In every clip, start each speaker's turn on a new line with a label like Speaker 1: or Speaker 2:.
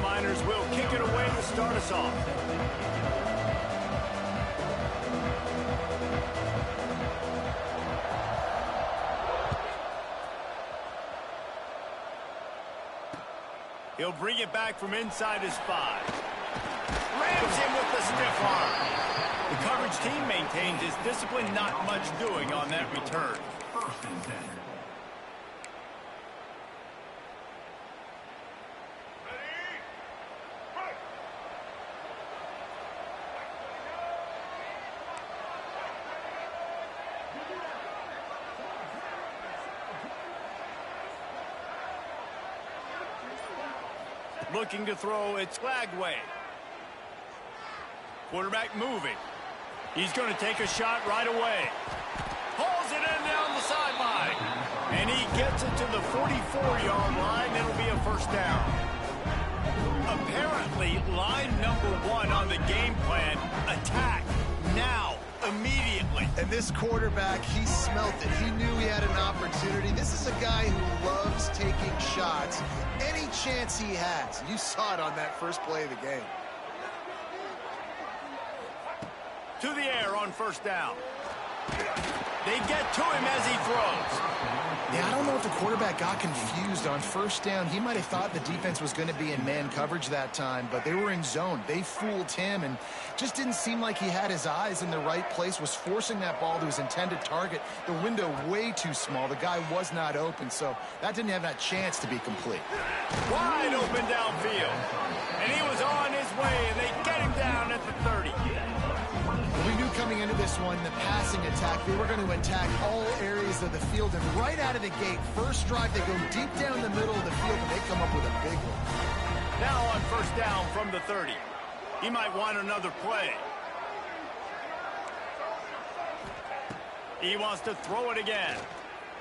Speaker 1: Miners will kick it away to start us off. He'll bring it back from inside his 5. Rams him with the stiff arm. The coverage team maintains his discipline, not much doing on that return. Looking to throw, it's flagged way. Quarterback moving. He's going to take a shot right away. Pulls it in down the sideline. And he gets it to the 44-yard line. It'll be a first down. Apparently, line number 1 on the game plan, attack now, immediately.
Speaker 2: And this quarterback, he smelt it. He knew he had an opportunity. This is a guy who loves taking shots any chance he has. You saw it on that first play of the game.
Speaker 1: To the air on first down. They get to him as he throws.
Speaker 2: Yeah, I don't know if the quarterback got confused on first down. He might have thought the defense was going to be in man coverage that time, but they were in zone. They fooled him and just didn't seem like he had his eyes in the right place, was forcing that ball to his intended target. The window way too small. The guy was not open, so that didn't have that chance to be complete.
Speaker 1: Wide open downfield. And he was on his way, and they get him down at the 30.
Speaker 2: We knew coming into this one, the passing attack, they were going to attack all areas of the field. And right out of the gate, first drive, they go deep down the middle of the field, and they come up with a big one.
Speaker 1: Now on first down from the 30. He might want another play. He wants to throw it again.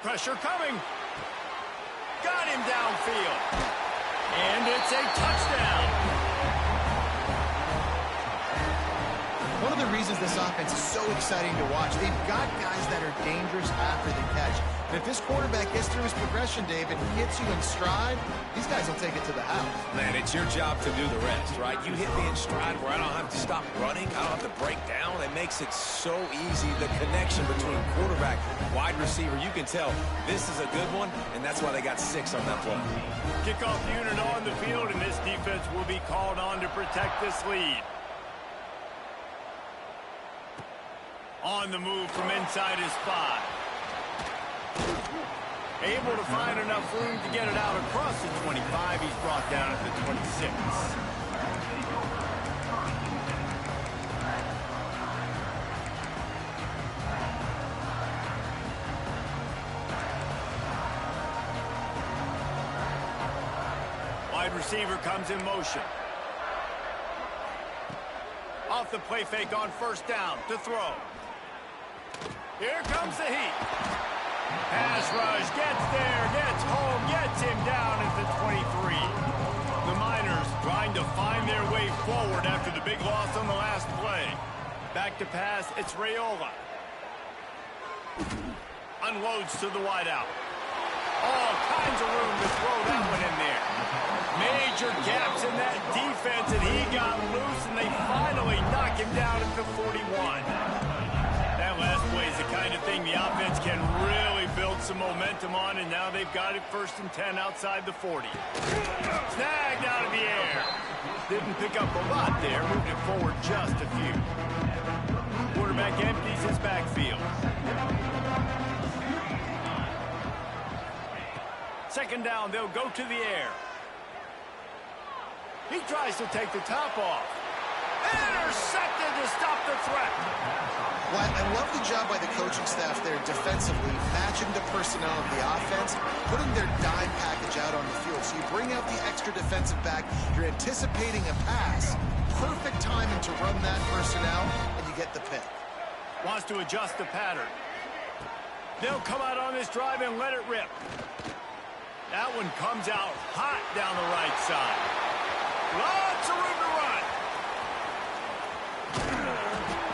Speaker 1: Pressure coming. Got him downfield. And it's a touchdown.
Speaker 2: One of the reasons this offense is so exciting to watch, they've got guys that are dangerous after the catch. And if this quarterback gets through his progression, David, and gets you in stride, these guys will take it to the house.
Speaker 3: Man, it's your job to do the rest, right? You hit me in stride where I don't have to stop running. I don't have to break down. It makes it so easy. The connection between quarterback, wide receiver, you can tell this is a good one, and that's why they got 6 on that play.
Speaker 1: Kickoff unit on the field, and this defense will be called on to protect this lead. On the move from inside his 5. Able to find enough room to get it out across the 25. He's brought down at the 26. Wide receiver comes in motion. Off the play fake on first down to throw. Here comes the heat. Pass rush, gets there, gets home, gets him down at the 23. The Miners trying to find their way forward after the big loss on the last play. Back to pass, it's Raiola. Unloads to the wideout. All kinds of room to throw that one in there. Major gaps in that defense, and he got loose, and they finally knock him down at the 41. That last play is the kind of thing the offense can really build some momentum on, and now they've got it 1st and 10 outside the 40. Snagged out of the air. Didn't pick up a lot there, moved it forward just a few. Quarterback empties his backfield. Second down, they'll go to the air. He tries to take the top off. Intercepted to stop the threat.
Speaker 2: Well, I love the job by the coaching staff there defensively, matching the personnel of the offense, putting their dime package out on the field. So you bring out the extra defensive back, you're anticipating a pass, perfect timing to run that personnel, and you get the pick.
Speaker 1: Wants to adjust the pattern. They'll come out on this drive and let it rip. That one comes out hot down the right side. Lots of room to run.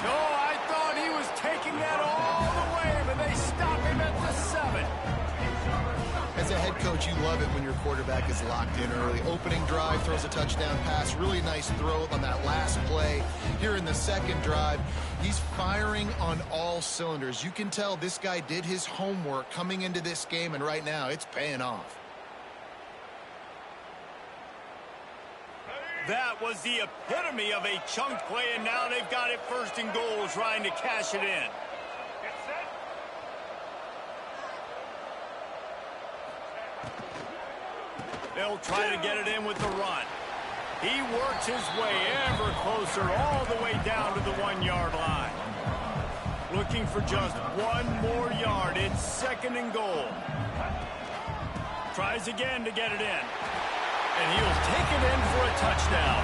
Speaker 1: No, I thought he was taking that all the way, but they stop him at the 7.
Speaker 2: As a head coach, you love it when your quarterback is locked in early. Opening drive, throws a touchdown pass. Really nice throw on that last play. Here in the second drive, he's firing on all cylinders. You can tell this guy did his homework coming into this game, and right now it's paying off.
Speaker 1: That was the epitome of a chunk play, and now they've got it first and goal, trying to cash it in. They'll try to get it in with the run. He works his way ever closer all the way down to the 1-yard line. Looking for just one more yard. It's second and goal. Tries again to get it in. And he'll take it in for a touchdown.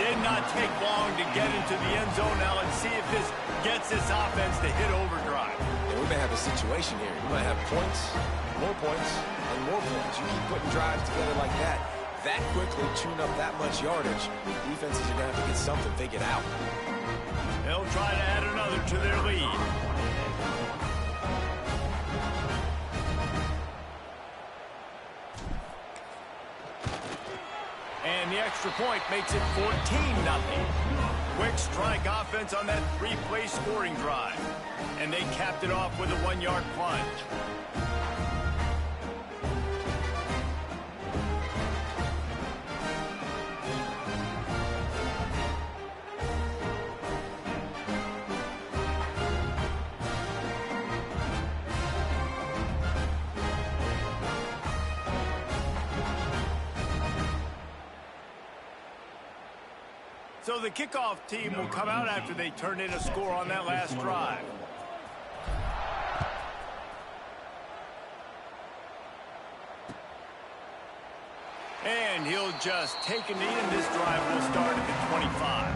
Speaker 1: Did not take long to get into the end zone. Now let's see if this gets this offense to hit overdrive.
Speaker 3: And we may have a situation here. We might have points, and more points. You keep putting drives together like that quickly, tune up that much yardage. Defenses are going to have to get something figured out.
Speaker 1: They'll try to add another to their lead. And the extra point makes it 14-0. Quick strike offense on that 3-play scoring drive. And they capped it off with a 1-yard plunge. So the kickoff team will come out after they turn in a score on that last drive. And he'll just take a knee, and this drive will start at the 25.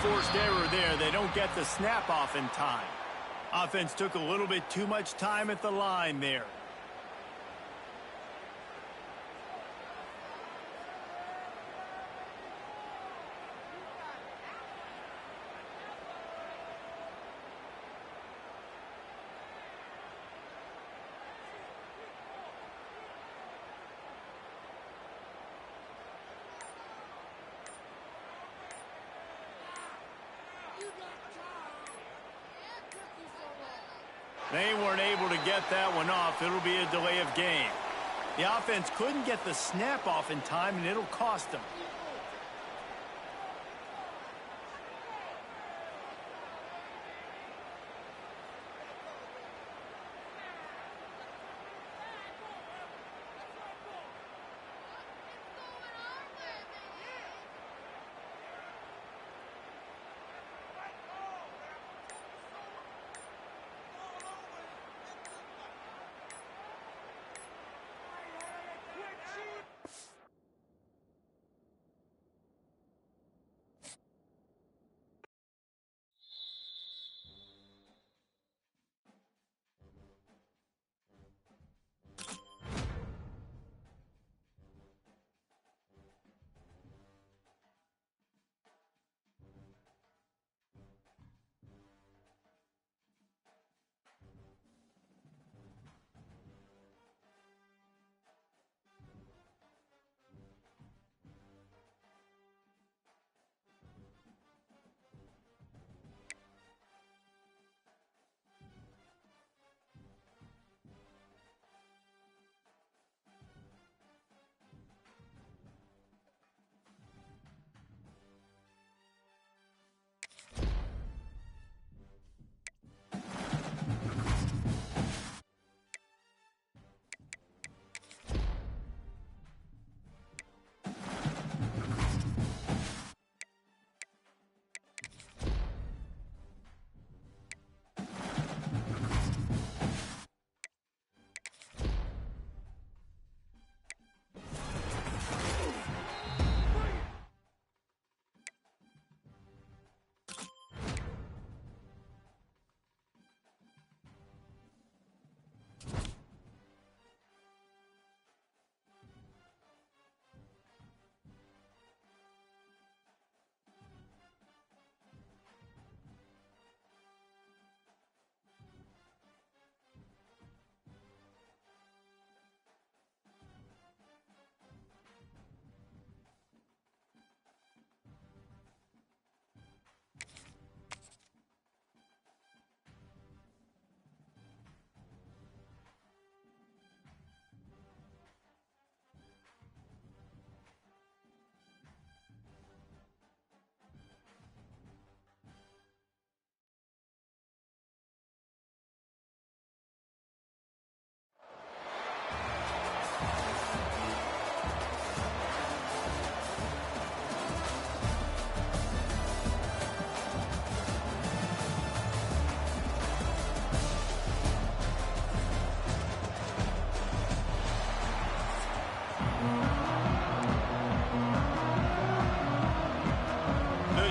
Speaker 1: Forced error there. They don't get the snap off in time. Offense took a little bit too much time at the line there. They weren't able to get that one off. It'll be a delay of game. The offense couldn't get the snap off in time, and it'll cost them.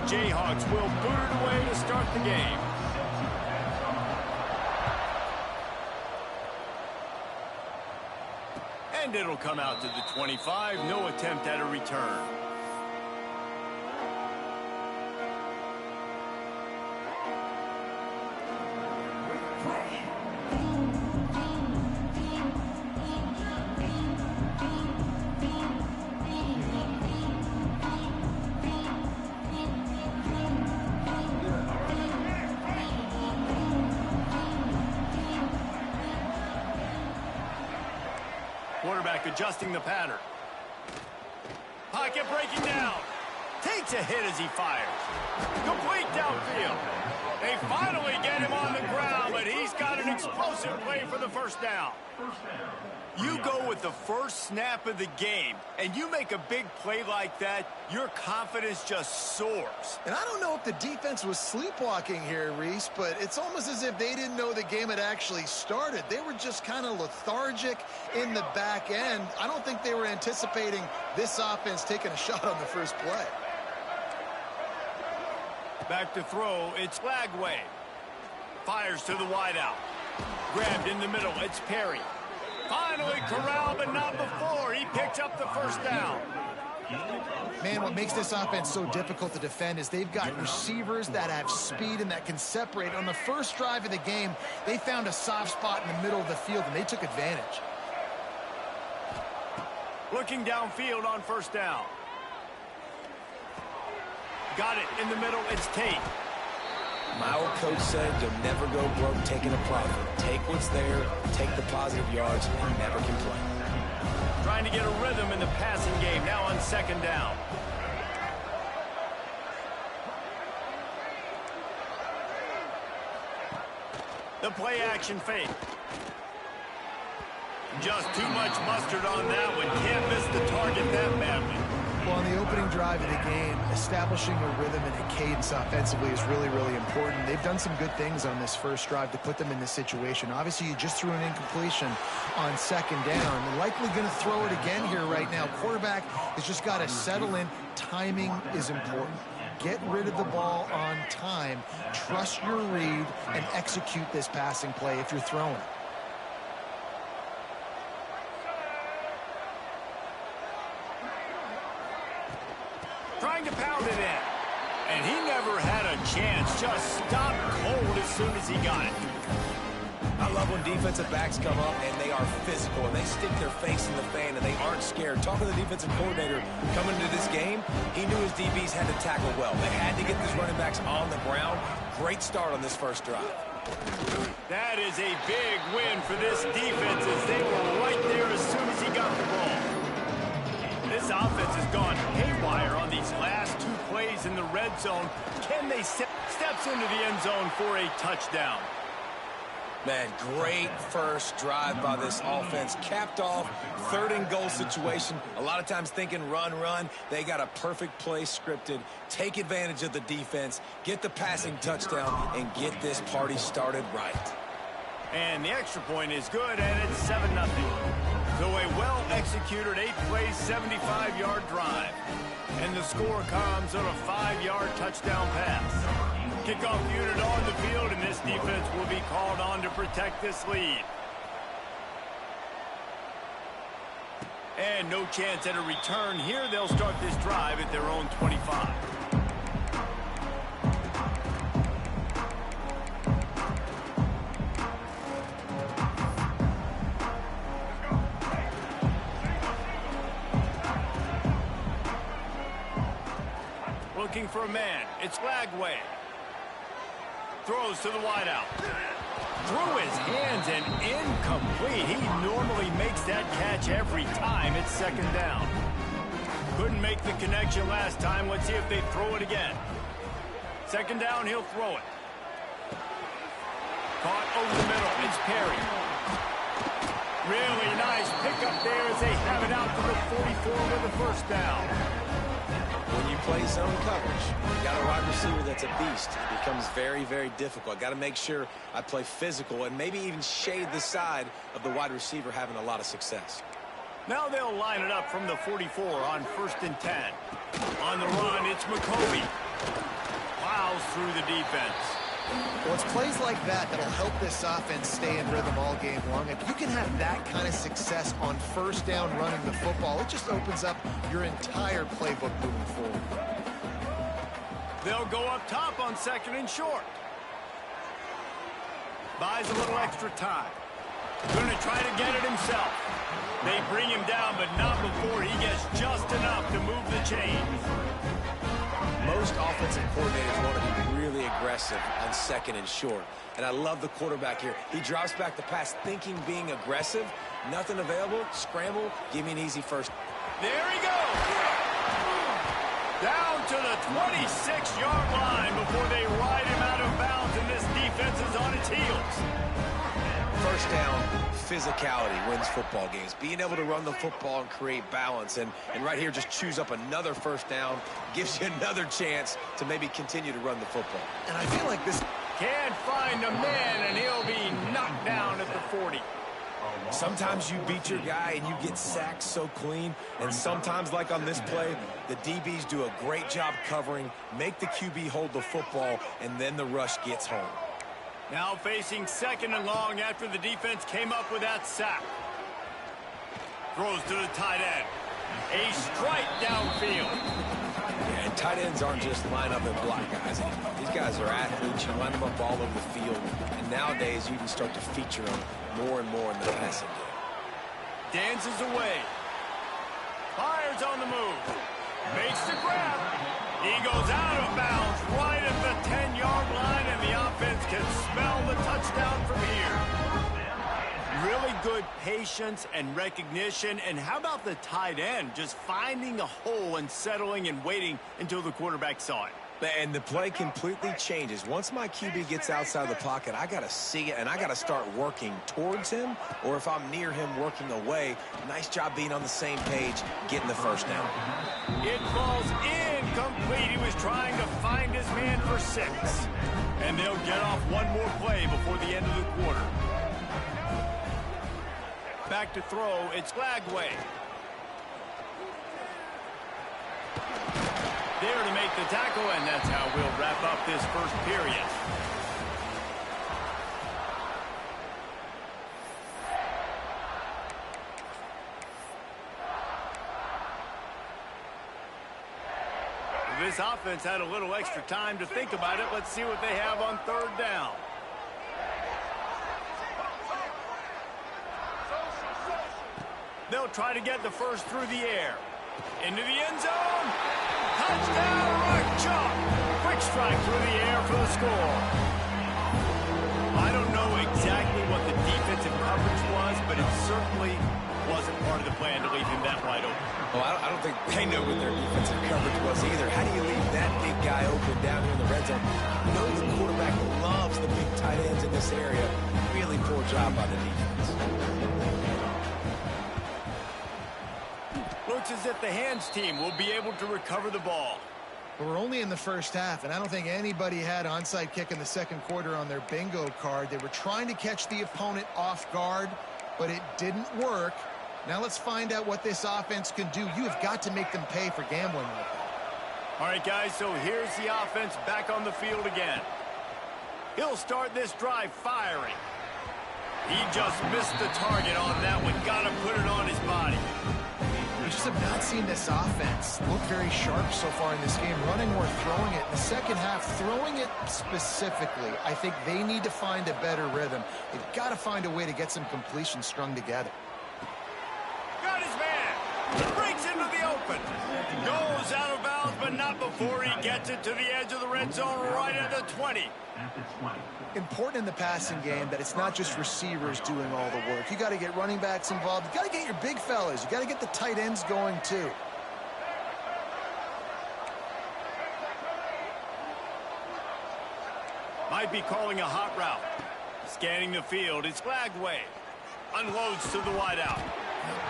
Speaker 1: Jayhawks will boot it away to start the game. And it'll come out to the 25. No attempt at a return. Quarterback adjusting the pattern. Pocket breaking down. Takes a hit as he fires. Complete downfield. They finally get him on the ground, but he's got an explosive play for the first down. You go with the first snap of the game, and you make a big play like that, your confidence just soars.
Speaker 2: And I don't know if the defense was sleepwalking here, Reese, but it's almost as if they didn't know the game had actually started. They were just kind of lethargic in the back end. I don't think they were anticipating this offense taking a shot on the first play.
Speaker 1: Back to throw, it's Lagway. Fires to the wideout. Grabbed in the middle, it's Perry. Finally corralled, but not before. He picks up the first down.
Speaker 2: Man, what makes this offense so difficult to defend is they've got receivers that have speed and that can separate. On the first drive of the game, they found a soft spot in the middle of the field, and they took advantage.
Speaker 1: Looking downfield on first down. Got it in the middle, it's Tate.
Speaker 3: My old coach said you'll never go broke taking a profit. Take what's there, take the positive yards, and never complain.
Speaker 1: Trying to get a rhythm in the passing game, now on second down. The play action fake. Just too much mustard on that one. Can't miss the target that badly.
Speaker 2: Well, on the opening drive of the game, establishing a rhythm and a cadence offensively is really, really important. They've done some good things on this first drive to put them in this situation. Obviously, you just threw an incompletion on second down. They're likely going to throw it again here right now. Quarterback has just got to settle in. Timing is important. Get rid of the ball on time. Trust your read and execute this passing play if you're throwing it.
Speaker 1: Trying to pound it in. And he never had a chance. Just stopped cold as soon as he got it.
Speaker 3: I love when defensive backs come up and they are physical and they stick their face in the fan and they aren't scared. Talking to the defensive coordinator coming into this game, he knew his DBs had to tackle well. They had to get these running backs on the ground. Great start on this first drive.
Speaker 1: That is a big win for this defense as they were right there as soon as he got the ball. This offense has gone haywire on these last two plays in the red zone. Can they steps into the end zone for a touchdown?
Speaker 3: Man, great first drive by this offense. Capped off, third and goal situation. A lot of times thinking run, run. They got a perfect play scripted. Take advantage of the defense, get the passing touchdown, and get this party started right.
Speaker 1: And the extra point is good, and it's 7-0. So a well-executed 8-play, 75-yard drive. And the score comes on a 5-yard touchdown pass. Kickoff unit on the field, and this defense will be called on to protect this lead. And no chance at a return here. They'll start this drive at their own 25. Looking for a man. It's Lagway. Throws to the wideout. Through his hands and incomplete. He normally makes that catch every time. It's second down. Couldn't make the connection last time. Let's see if they throw it again. Second down, he'll throw it. Caught over the middle. It's Perry. Really nice pickup there as they have it out to the 44 with a first down.
Speaker 3: When you play zone coverage, you got a wide receiver that's a beast. It becomes very, very difficult. Got to make sure I play physical and maybe even shade the side of the wide receiver having a lot of success.
Speaker 1: Now they'll line it up from the 44 on 1st and 10. On the run, it's McCovey. Plows through the defense.
Speaker 2: Well, it's plays like that that'll help this offense stay in rhythm all game long. If you can have that kind of success on first down running the football, it just opens up your entire playbook moving forward.
Speaker 1: They'll go up top on 2nd and short. Buys a little extra time. Going to try to get it himself. They bring him down, but not before he gets just enough to move the chains.
Speaker 3: Most offensive coordinators want to be really aggressive on 2nd and short. And I love the quarterback here. He drops back the pass thinking being aggressive. Nothing available. Scramble. Give me an easy first.
Speaker 1: There he goes. Down to the 26-yard line before they ride him out of bounds, and this defense is on its heels.
Speaker 3: First down, physicality wins football games. Being able to run the football and create balance. And right here, just choose up another first down. Gives you another chance to maybe continue to run the football.
Speaker 2: And I feel like this...
Speaker 1: Can't find a man, and he'll be knocked down at the 40.
Speaker 3: Sometimes you beat your guy and you get sacked so clean. And sometimes, like on this play, the DBs do a great job covering, make the QB hold the football, and then the rush gets home.
Speaker 1: Now facing 2nd and long after the defense came up with that sack. Throws to the tight end. A strike downfield.
Speaker 3: Yeah, and tight ends aren't just line up and block guys. These guys are athletes. You line them up all over the field. And nowadays, you can start to feature them more and more in the passing game.
Speaker 1: Dances away. Fires on the move. Makes the grab. He goes out of bounds right at the 10-yard line, and the offense can smell the touchdown from here. Really good patience and recognition. And how about the tight end just finding a hole and settling and waiting until the quarterback saw it?
Speaker 3: And the play completely changes. Once my QB gets outside the pocket, I got to see it, and I got to start working towards him, or if I'm near him, working away. Nice job being on the same page, getting the first down.
Speaker 1: It falls incomplete. He was trying to find his man for 6. And they'll get off one more play before the end of the quarter. Back to throw, it's Lagway. There to make the tackle, and that's how we'll wrap up this first period. This offense had a little extra time to think about it. Let's see what they have on 3rd down. They'll try to get the first through the air. Into the end zone. Touchdown, Rock Chalk. Quick strike through the air for the score. I don't know exactly what the defensive coverage was, but it certainly wasn't part of the plan to leave him that wide open.
Speaker 3: Well, I don't think they know what their defensive coverage was either. How do you leave that big guy open down here in the red zone? You know the quarterback loves the big tight ends in this area. Really poor job by the defense.
Speaker 1: Looks as if the hands team will be able to recover the ball.
Speaker 2: But we're only in the first half, and I don't think anybody had onside kick in the 2nd quarter on their bingo card. They were trying to catch the opponent off guard, but it didn't work. Now let's find out what this offense can do. You have got to make them pay for gambling like that.
Speaker 1: All right, guys, so here's the offense back on the field again. He'll start this drive firing. He just missed the target on that one. Got to put it on his body.
Speaker 2: We just have not seen this offense look very sharp so far in this game, running or throwing it. In the 2nd half, throwing it specifically, I think they need to find a better rhythm. They've got to find a way to get some completions strung together.
Speaker 1: Got his man. Breaks into the open. Goes out of bounds, but not before he gets it to the edge of the red zone right at the 20.
Speaker 2: Important in the passing game that it's not just receivers doing all the work. You got to get running backs involved. You got to get your big fellas. You got to get the tight ends going too.
Speaker 1: Might be calling a hot route. Scanning the field, it's Lagway. Unloads to the wideout.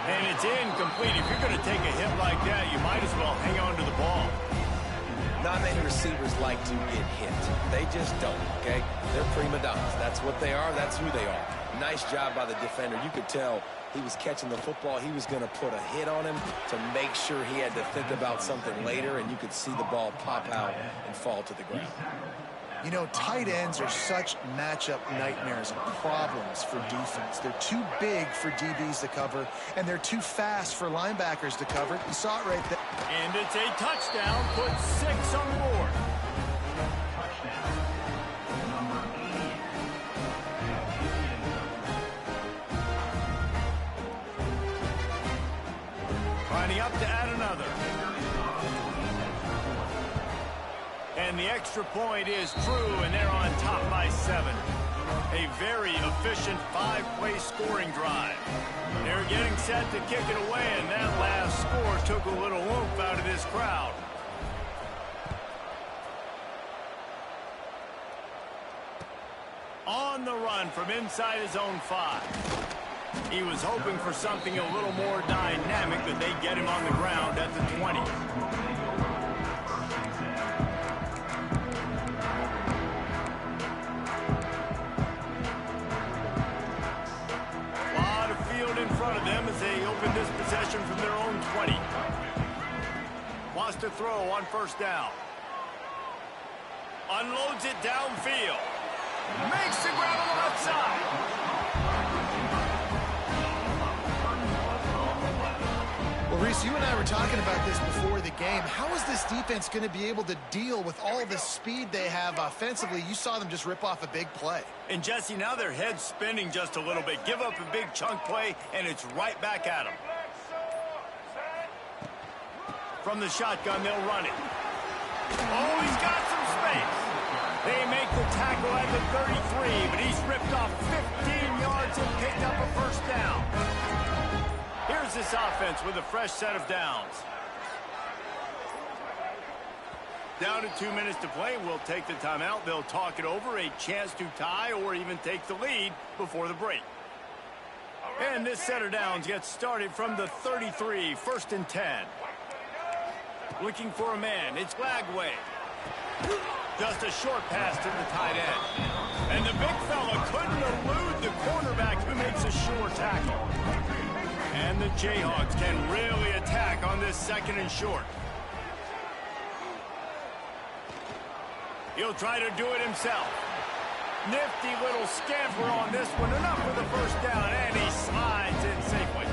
Speaker 1: And it's incomplete. If you're going to take a hit like that, you might as well hang on to the ball.
Speaker 3: Not many receivers like to get hit. They just don't, okay? They're prima donnas. That's what they are. That's who they are. Nice job by the defender. You could tell he was catching the football. He was going to put a hit on him to make sure he had to think about something later, and you could see the ball pop out and fall to the ground.
Speaker 2: You know, tight ends are such matchup nightmares and problems for defense. They're too big for DBs to cover, and they're too fast for linebackers to cover. You saw it right there.
Speaker 1: And it's a touchdown. Put 6 on the board. Lining up to add another. And the extra point is true, and they're on top by 7. A very efficient 5-play scoring drive. They're getting set to kick it away, and that last score took a little oomph out of this crowd. On the run from inside his own 5. He was hoping for something a little more dynamic, but they get him on the ground at the 20. A lot of field in front of them as they open this possession from their own 20. Wants to throw on first down. Unloads it downfield. Makes the grab on the left side.
Speaker 2: Well, Reese, you and I were talking about this before the game. How is this defense going to be able to deal with all the speed they have offensively? You saw them just rip off a big play.
Speaker 1: And, Jesse, now their head's spinning just a little bit. Give up a big chunk play, and it's right back at them. From the shotgun, they'll run it. Oh, he's got some space. They make the tackle at the 33, but he's ripped off 15 yards and picked up a first down. Here's this offense with a fresh set of downs. Down to 2 minutes to play. We'll take the timeout. They'll talk it over, a chance to tie or even take the lead before the break. And this set of downs gets started from the 33, 1st and 10. Looking for a man. It's Lagway. Just a short pass to the tight end. And the big fella couldn't elude the cornerback who makes a sure tackle. And the Jayhawks can really attack on this 2nd and short. He'll try to do it himself. Nifty little scamper on this one. Enough for the first down, and he slides in safely.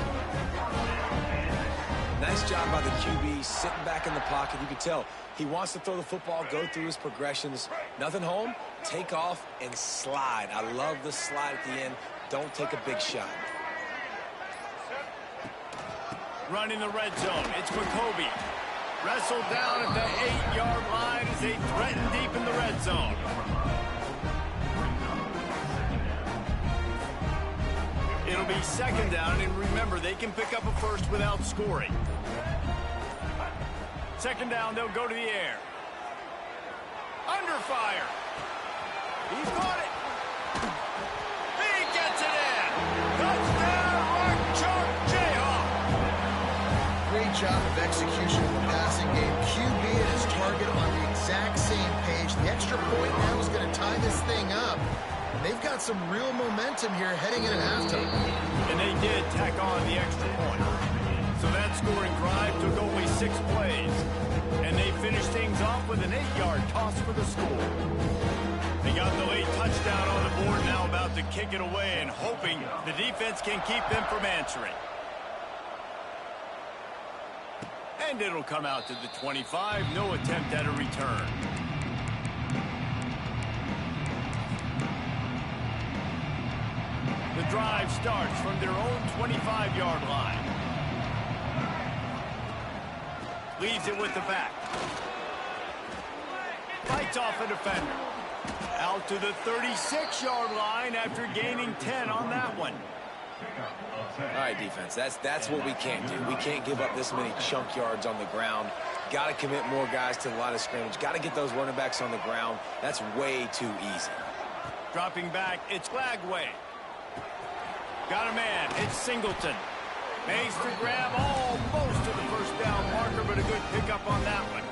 Speaker 3: Nice job by the QB, sitting back in the pocket. You can tell he wants to throw the football, go through his progressions. Nothing home, take off, and slide. I love the slide at the end. Don't take a big shot.
Speaker 1: Running the red zone, it's McCoby. Wrestled down at the 8-yard line as they threaten deep in the red zone. It'll be 2nd down, and remember, they can pick up a first without scoring. 2nd down, they'll go to the air. Under fire. He's got it. He gets it in. Touchdown, Rock Chalk Jayhawk.
Speaker 2: Great job of execution in the passing game. QB and his target on the exact same page. The extra point now is going to tie this thing up. And they've got some real momentum here heading in at halftime.
Speaker 1: And they did tack on the extra point. So that scoring drive took only 6 plays. And they finished things off with an 8-yard toss for the score. They got the late touchdown on the board, now about to kick it away and hoping the defense can keep them from answering. And it'll come out to the 25. No attempt at a return. The drive starts from their own 25-yard line. Leaves it with the back. Fights off a defender. Out to the 36-yard line after gaining 10 on that one.
Speaker 3: All right, defense, that's what we can't do. We can't give up this many chunk yards on the ground. Got to commit more guys to the line of scrimmage. Got to get those running backs on the ground. That's way too easy.
Speaker 1: Dropping back, it's Lagway. Got a man, it's Singleton. Makes the grab almost to the first down marker, but a good pickup on that one.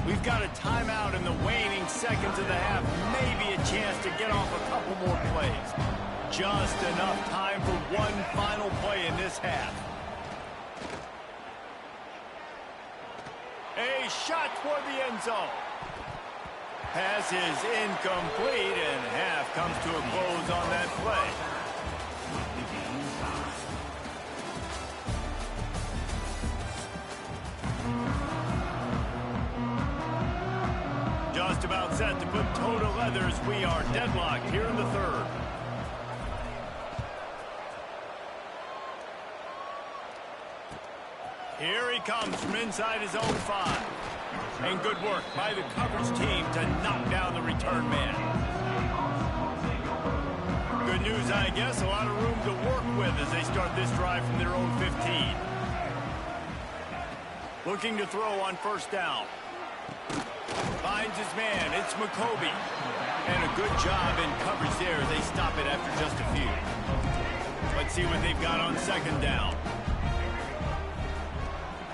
Speaker 1: We've got a timeout in the waning seconds of the half. Maybe a chance to get off a couple more plays. just enough time for one final play in this half. A shot toward the end zone. Pass is incomplete, and half comes to a close on that play. Just about set to put toe to leathers. We are deadlocked here in the third. Here he comes from inside his own 5. And good work by the coverage team to knock down the return man. Good news, I guess. A lot of room to work with as they start this drive from their own 15. Looking to throw on first down. Finds his man. It's McCoby. And a good job in coverage there as they stop it after just a few. Let's see what they've got on second down.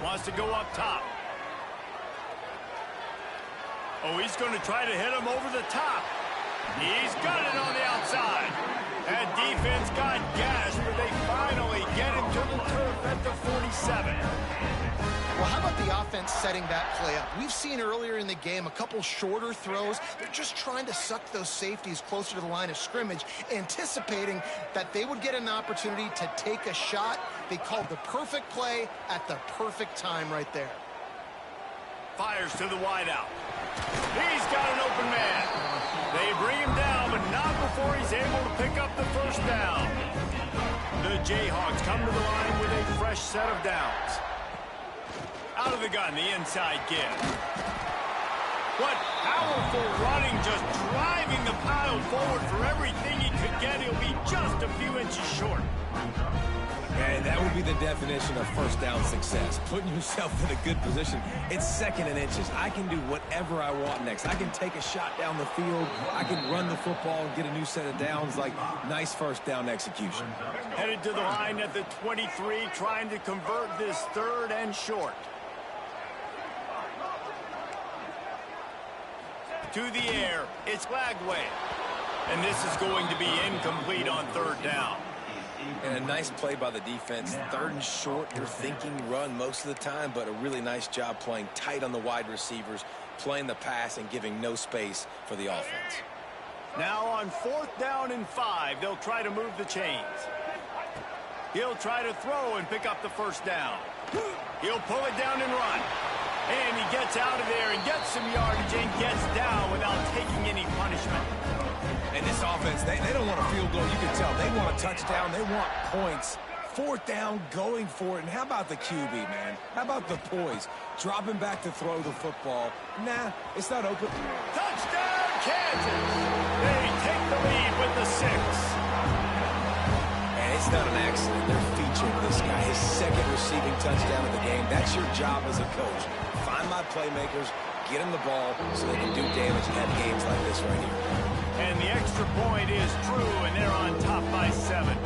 Speaker 1: Wants to go up top. Oh, he's going to try to hit him over the top. He's got it on the outside. That defense got gashed, but they finally get him to the turf at the 47.
Speaker 2: Well, how about the offense setting that play up? We've seen earlier in the game a couple shorter throws. They're just trying to suck those safeties closer to the line of scrimmage, anticipating that they would get an opportunity to take a shot. They called the perfect play at the perfect time right there.
Speaker 1: Fires to the wideout. He's got an open man. They bring him down, but not before he's able to pick up the first down. The Jayhawks come to the line with a fresh set of downs. Out of the gun, the inside give. What powerful running, just driving the pile forward for everything he could get. He'll be just a few inches short.
Speaker 3: And that would be the definition of first down success. Putting yourself in a good position. It's second and inches. I can do whatever I want next. I can take a shot down the field. I can run the football and get a new set of downs. Like, nice first down execution.
Speaker 1: Headed to the line at the 23, trying to convert this third and short. To the air, it's Lagway. And this is going to be incomplete on third down.
Speaker 3: And a nice play by the defense. Third and short, you're thinking run most of the time, but a really nice job playing tight on the wide receivers, playing the pass and giving no space for the offense.
Speaker 1: Now on fourth down and 5, they'll try to move the chains. He'll try to throw and pick up the first down. He'll pull it down and run. And he gets out of there and gets some yardage and gets down without taking any punishment.
Speaker 3: And this offense, they don't want a field goal. You can tell. They want a touchdown. They want points. Fourth down, going for it. And how about the QB, man? How about the poise? Dropping back to throw the football. Nah, it's not open.
Speaker 1: Touchdown, Kansas! They take the lead with the 6.
Speaker 3: And it's not an accident. They're featuring this guy. His second receiving touchdown of the game. That's your job as a coach. Find my playmakers, get them the ball so they can do damage and have games like this right here.
Speaker 1: And the extra point is true, and they're on top by 7.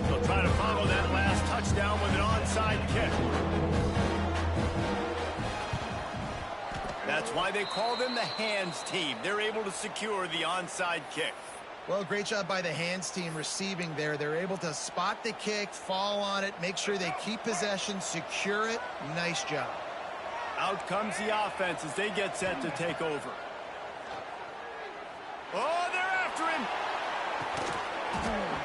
Speaker 1: They'll try to follow that last touchdown with an onside kick. That's why they call them the hands team. They're able to secure the onside kick.
Speaker 2: Well, great job by the hands team receiving there. They're able to spot the kick, fall on it, make sure they keep possession, secure it. Nice job.
Speaker 1: Out comes the offense as they get set to take over. Oh, they're after him.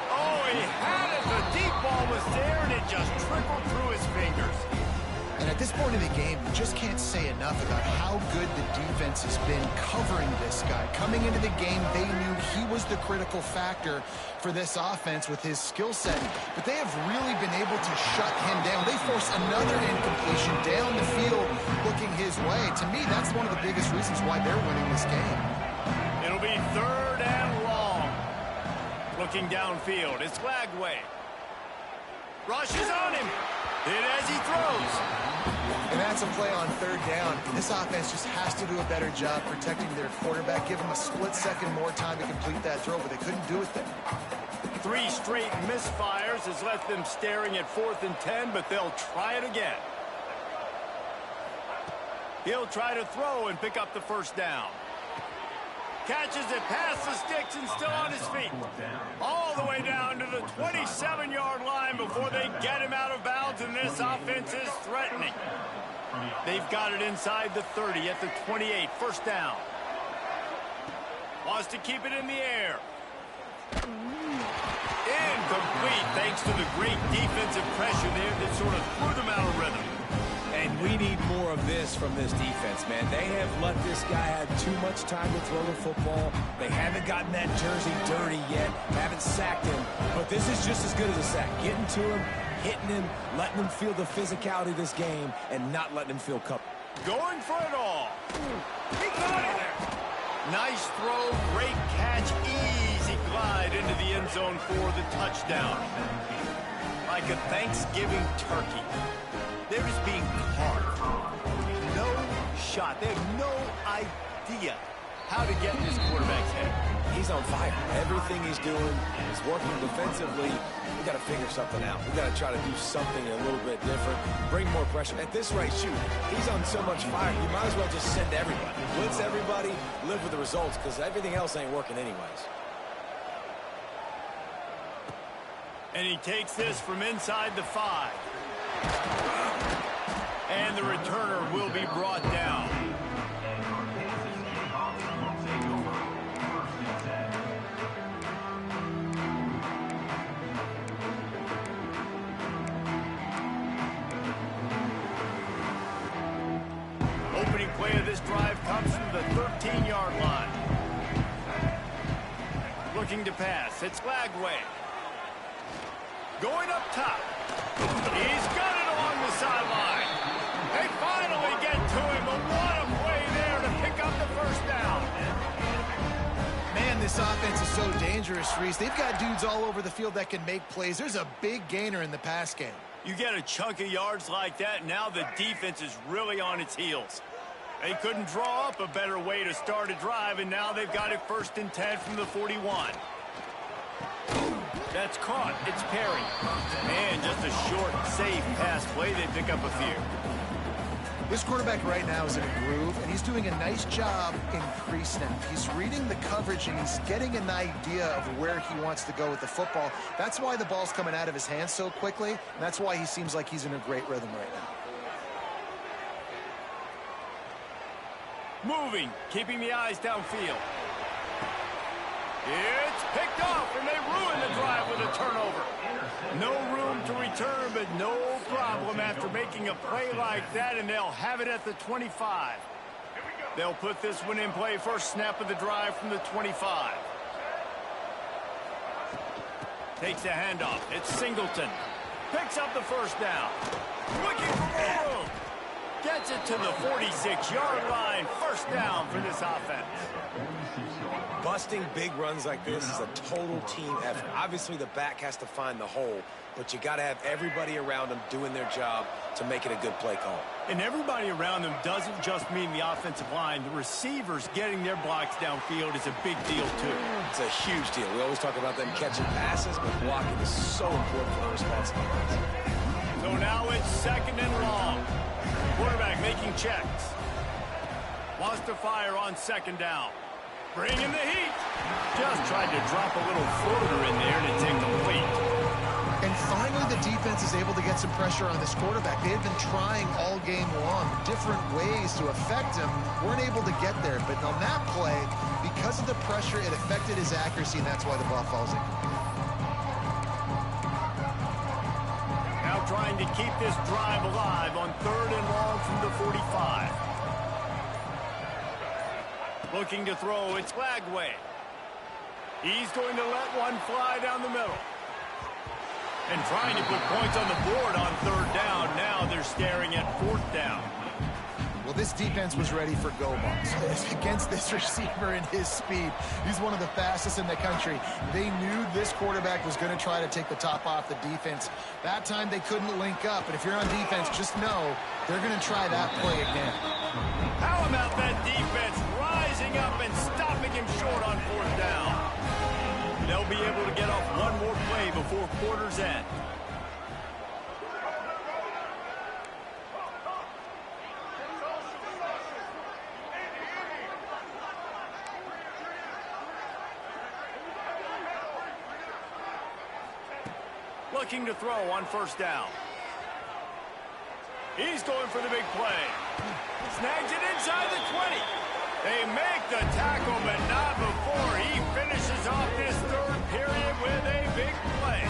Speaker 1: Oh, he had it. The deep ball was there, and it just trickled through his fingers.
Speaker 2: And at this point in the game, you just can't say enough about how good the defense has been covering this guy. Coming into the game, they knew he was the critical factor for this offense with his skill set. But they have really been able to shut him down. They force another incompletion down the field looking his way. To me, that's one of the biggest reasons why they're winning this game.
Speaker 1: It'll be third and long. Looking downfield, it's Lagway. Rushes on him. Hit as he throws.
Speaker 2: And that's a play on third down. This offense just has to do a better job protecting their quarterback. Give him a split second more time to complete that throw, but they couldn't do it there.
Speaker 1: 3 straight misfires has left them staring at 4th and 10, but they'll try it again. He'll try to throw and pick up the first down. catches it past the sticks and still on his feet. All the way down to the 27-yard line before they get him out of bounds, and this offense is threatening. They've got it inside the 30 at the 28, first down. Wants to keep it in the air. Incomplete thanks to the great defensive pressure there that sort of threw them out of rhythm.
Speaker 3: And we need more of this from this defense, man. They have let this guy have too much time to throw the football. They haven't gotten that jersey dirty yet, haven't sacked him. But this is just as good as a sack. Getting to him, hitting him, letting him feel the physicality of this game, and not letting him feel cup.
Speaker 1: Going for it all. He got it there. Nice throw, great catch, easy glide into the end zone for the touchdown. Like a Thanksgiving turkey. They're just being carved. No shot. They have no idea how to get in this quarterback's head.
Speaker 3: He's on fire. Everything he's doing is working defensively. We got to figure something out. We got to try to do something a little bit different. Bring more pressure. At this rate, shoot, he's on so much fire, you might as well just send everybody. Blitz everybody, live with the results, because everything else ain't working anyways.
Speaker 1: And he takes this from inside the 5. And the returner will be brought down. Opening play of this drive comes from the 13-yard line. Looking to pass. It's Lagway. Going up top. He's got it along the sideline. They finally get to him, but what a play there to pick up the first down.
Speaker 2: Man, this offense is so dangerous, Reese. They've got dudes all over the field that can make plays. There's a big gainer in the pass game.
Speaker 1: You get a chunk of yards like that, now the defense is really on its heels. They couldn't draw up a better way to start a drive, and now they've got it 1st and 10 from the 41. That's caught. It's Perry. And just a short, safe pass play. They pick up a few.
Speaker 2: This quarterback right now is in a groove, and he's doing a nice job in pre-snap. He's reading the coverage, and he's getting an idea of where he wants to go with the football. That's why the ball's coming out of his hands so quickly, and that's why he seems like he's in a great rhythm right
Speaker 1: now. Moving, keeping the eyes downfield. It's picked off, and they ruin the drive with a turnover. No room to return, but no problem after making a play like that, and they'll have it at the 25. They'll put this one in play, first snap of the drive from the 25. Takes the handoff. It's Singleton. Picks up the first down. Looking for more room. Gets it to the 46-yard line. First down for this offense.
Speaker 3: Busting big runs like this is a total team effort. Obviously, the back has to find the hole, but you got to have everybody around them doing their job to make it a good play call.
Speaker 1: And everybody around them doesn't just mean the offensive line. The receivers getting their blocks downfield is a big deal, too.
Speaker 3: It's a huge deal. We always talk about them catching passes, but blocking is so important for the response defense.
Speaker 1: So now it's 2nd and long. Quarterback making checks. Wants to fire on 2nd down. Bringing the heat. Just tried to drop a little floater in there to take the lead.
Speaker 2: And finally, the defense is able to get some pressure on this quarterback. They have been trying all game long, different ways to affect him. Weren't able to get there, but on that play, because of the pressure, it affected his accuracy, and that's why the ball falls in.
Speaker 1: Now trying to keep this drive alive on 3rd and long from the 45. Looking to throw, it's Lagway. He's going to let one fly down the middle. And trying to put points on the board on 3rd down. Now they're staring at 4th down.
Speaker 2: Well, this defense was ready for go balls against this receiver and his speed. He's one of the fastest in the country. They knew this quarterback was going to try to take the top off the defense. That time they couldn't link up, but if you're on defense, just know they're going to try that play again.
Speaker 1: How about that defense rising up and stopping him short on 4th down? They'll be able to get off one more play before quarter's end. looking to throw on first down. He's going for the big play. Snags it inside the 20. They make the tackle, but not before he finishes off this third period with a big play.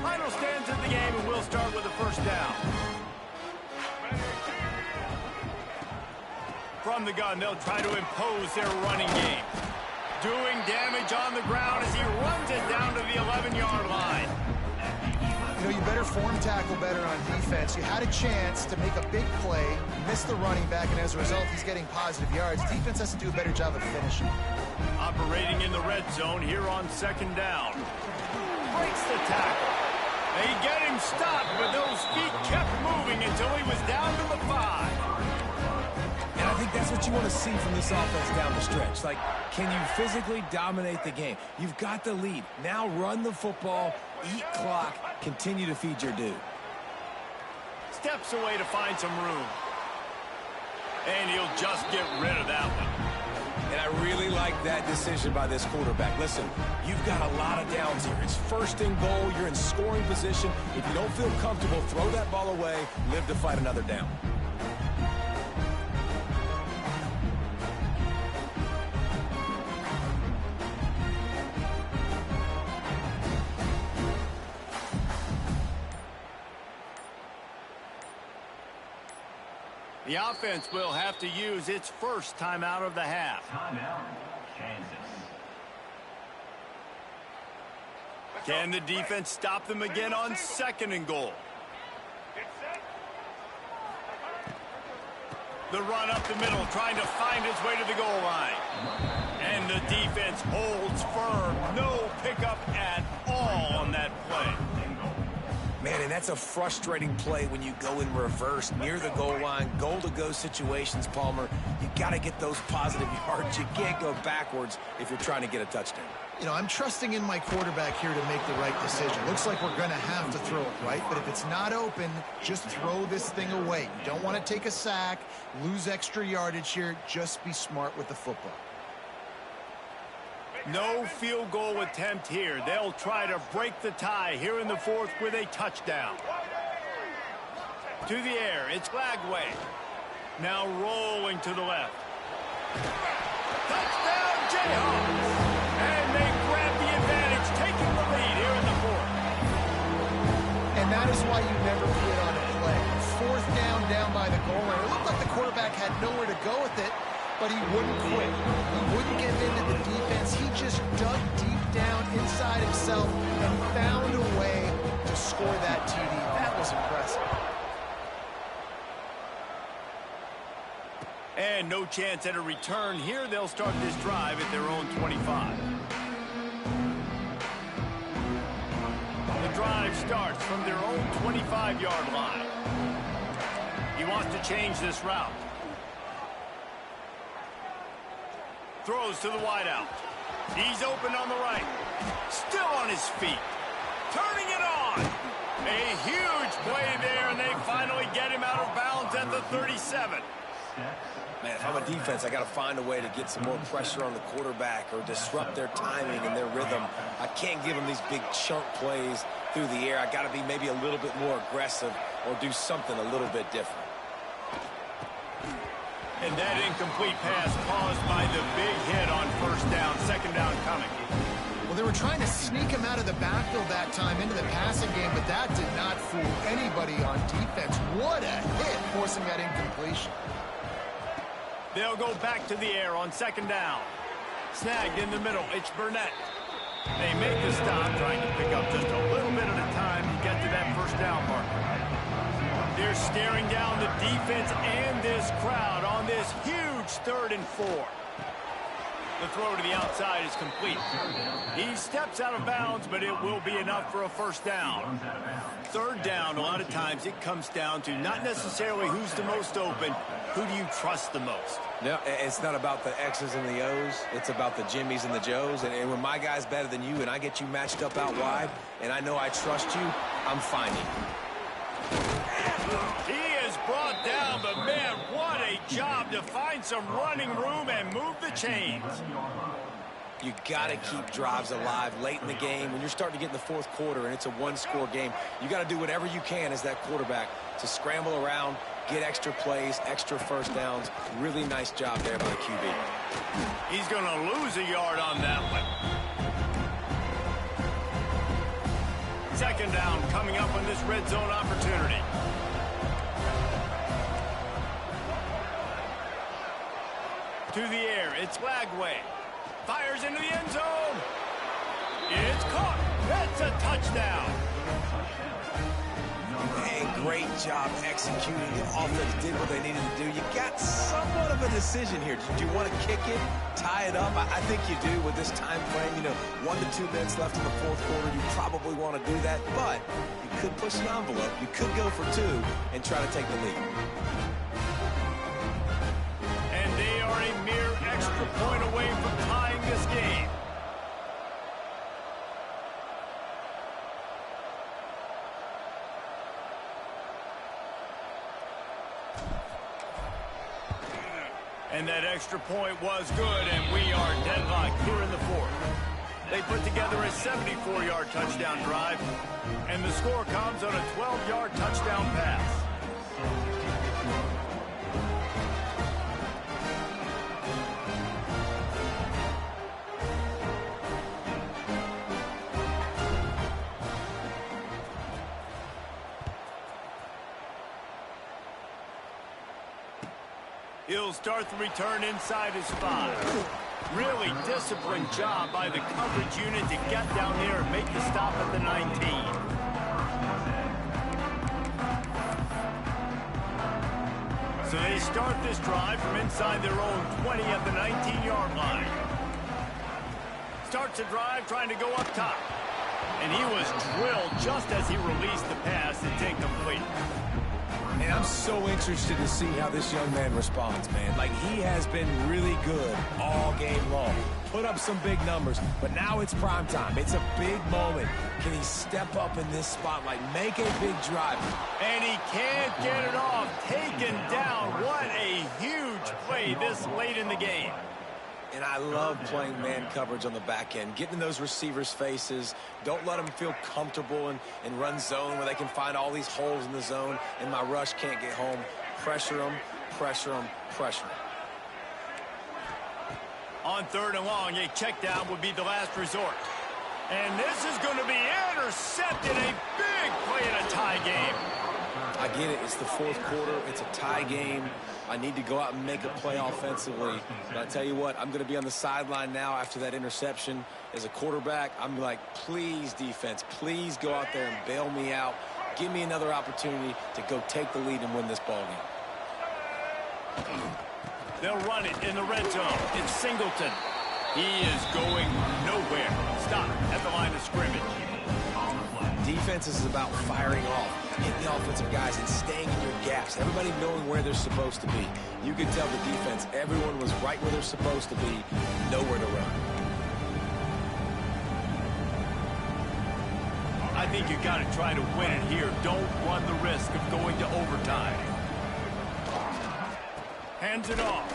Speaker 1: Final stands of the game, and we'll start with a first down. From the gun, they'll try to impose their running game. Doing damage on the ground as he runs it down to the 11-yard line.
Speaker 2: You know, you better form tackle better on defense. You had a chance to make a big play, missed the running back, and as a result, he's getting positive yards. Defense has to do a better job of finishing.
Speaker 1: Operating in the red zone here on second down. Breaks the tackle. They get him stopped, but those feet kept moving until he was down to the 5.
Speaker 3: And I think that's what you want to see from this offense down the stretch. Like, can you physically dominate the game? You've got the lead. Now run the football, eat clock, continue to feed your dude.
Speaker 1: Steps away to find some room. And he'll just get rid of that one.
Speaker 3: And I really like that decision by this quarterback. Listen, you've got a lot of downs here. It's first and goal. You're in scoring position. If you don't feel comfortable, throw that ball away. Live to fight another down.
Speaker 1: The offense will have to use its first timeout of the half.
Speaker 4: Timeout, Kansas.
Speaker 1: Can the defense stop them again on second and goal? The run up the middle, trying to find his way to the goal line. And the defense holds firm. No pickup at all on that play.
Speaker 3: Man, and that's a frustrating play when you go in reverse near the goal line, goal-to-go situations, Palmer. You got to get those positive yards. You can't go backwards if you're trying to get a touchdown.
Speaker 2: You know, I'm trusting in my quarterback here to make the right decision. Looks like we're going to have to throw it, right? But if it's not open, just throw this thing away. You don't want to take a sack, lose extra yardage here. Just be smart with the football.
Speaker 1: No field goal attempt here. They'll try to break the tie here in the fourth with a touchdown. To the air, it's Glagway. Now rolling to the left. Touchdown, Jayhawks! And they grab the advantage, taking the lead here in the fourth.
Speaker 2: And that is why you never quit on a play. Fourth down by the goal line. It looked like the quarterback had nowhere to go with it, but he wouldn't quit. He wouldn't give in to the defense. He just dug deep down inside himself and found a way to score that TD. That was impressive.
Speaker 1: And no chance at a return here. They'll start this drive at their own 25. The drive starts from their own 25-yard line. He wants to change this route. Throws to the wideout. He's open on the right. Still on his feet. Turning it on. A huge play there, and they finally get him out of bounds at the 37.
Speaker 3: Man, if I'm a defense, I got to find a way to get some more pressure on the quarterback or disrupt their timing and their rhythm. I can't give them these big chunk plays through the air. I got to be maybe a little bit more aggressive or do something a little bit different.
Speaker 1: And that incomplete pass caused by the big hit on first down, second down coming.
Speaker 2: Well, they were trying to sneak him out of the backfield that time into the passing game, but that did not fool anybody on defense. What a hit, forcing that incompletion.
Speaker 1: They'll go back to the air on second down. Snagged in the middle. It's Burnett. They make the stop, trying to pick up just a little bit at a time to get to that first down marker. They're staring down the defense and this crowd on this huge 3rd and 4. The throw to the outside is complete. He steps out of bounds, but it will be enough for a first down. Third down, a lot of times it comes down to not necessarily who's the most open, who do you trust the most?
Speaker 3: No, it's not about the X's and the O's. It's about the Jimmies and the Joes. And when my guy's better than you and I get you matched up out wide and I know I trust you, I'm finding you.
Speaker 1: some running room and move the chains.
Speaker 3: You got to keep drives alive late in the game. When you're starting to get in the fourth quarter and it's a one-score game, you got to do whatever you can as that quarterback to scramble around, get extra plays, extra first downs. Really nice job there by the QB.
Speaker 1: He's going to lose a yard on that one. Second down coming up on this red zone opportunity. To the air, it's Lagway. Fires into the end zone. It's caught. That's a touchdown.
Speaker 3: And great job executing. The offense did what they needed to do. You got somewhat of a decision here. Do you want to kick it, tie it up? I think you do with this time frame. You know, 1 to 2 minutes left in the fourth quarter. You probably want to do that, but you could push an envelope. You could go for 2 and try to take the lead.
Speaker 1: And they are a mere extra point away from tying this game. And that extra point was good, and we are deadlocked here in the fourth. They put together a 74-yard touchdown drive, and the score comes on a 12-yard touchdown pass. He'll start the return inside his 5. Really disciplined job by the coverage unit to get down there and make the stop at the 19. So they start this drive from inside their own 20 at the 19-yard line. Starts a drive trying to go up top. And he was drilled just as he released the pass. It's incomplete.
Speaker 3: And I'm so interested to see how this young man responds, man. Like, he has been really good all game long. Put up some big numbers, but now it's prime time. It's a big moment. Can he step up in this spotlight, make a big drive?
Speaker 1: And he can't get it off. Taken down. What a huge play this late in the game.
Speaker 3: And I love playing man coverage on the back end, getting in those receivers' faces. Don't let them feel comfortable and run zone where they can find all these holes in the zone, and my rush can't get home. Pressure them, pressure them, pressure them.
Speaker 1: On third and long, a check down would be the last resort. And this is going to be intercepted. A big play in a tie game.
Speaker 3: I get it. It's the fourth quarter. It's a tie game. I need to go out and make a play offensively. But I tell you what, I'm going to be on the sideline now after that interception. As a quarterback, I'm like, please, defense, please go out there and bail me out. Give me another opportunity to go take the lead and win this ball game.
Speaker 1: They'll run it in the red zone. It's Singleton. He is going nowhere. Stop at the line of scrimmage.
Speaker 3: Defense is about firing off, hitting the offensive guys and staying in your gaps. Everybody knowing where they're supposed to be. You could tell the defense, everyone was right where they're supposed to be, nowhere to run.
Speaker 1: I think you got to try to win it here. Don't run the risk of going to overtime. Hands it off.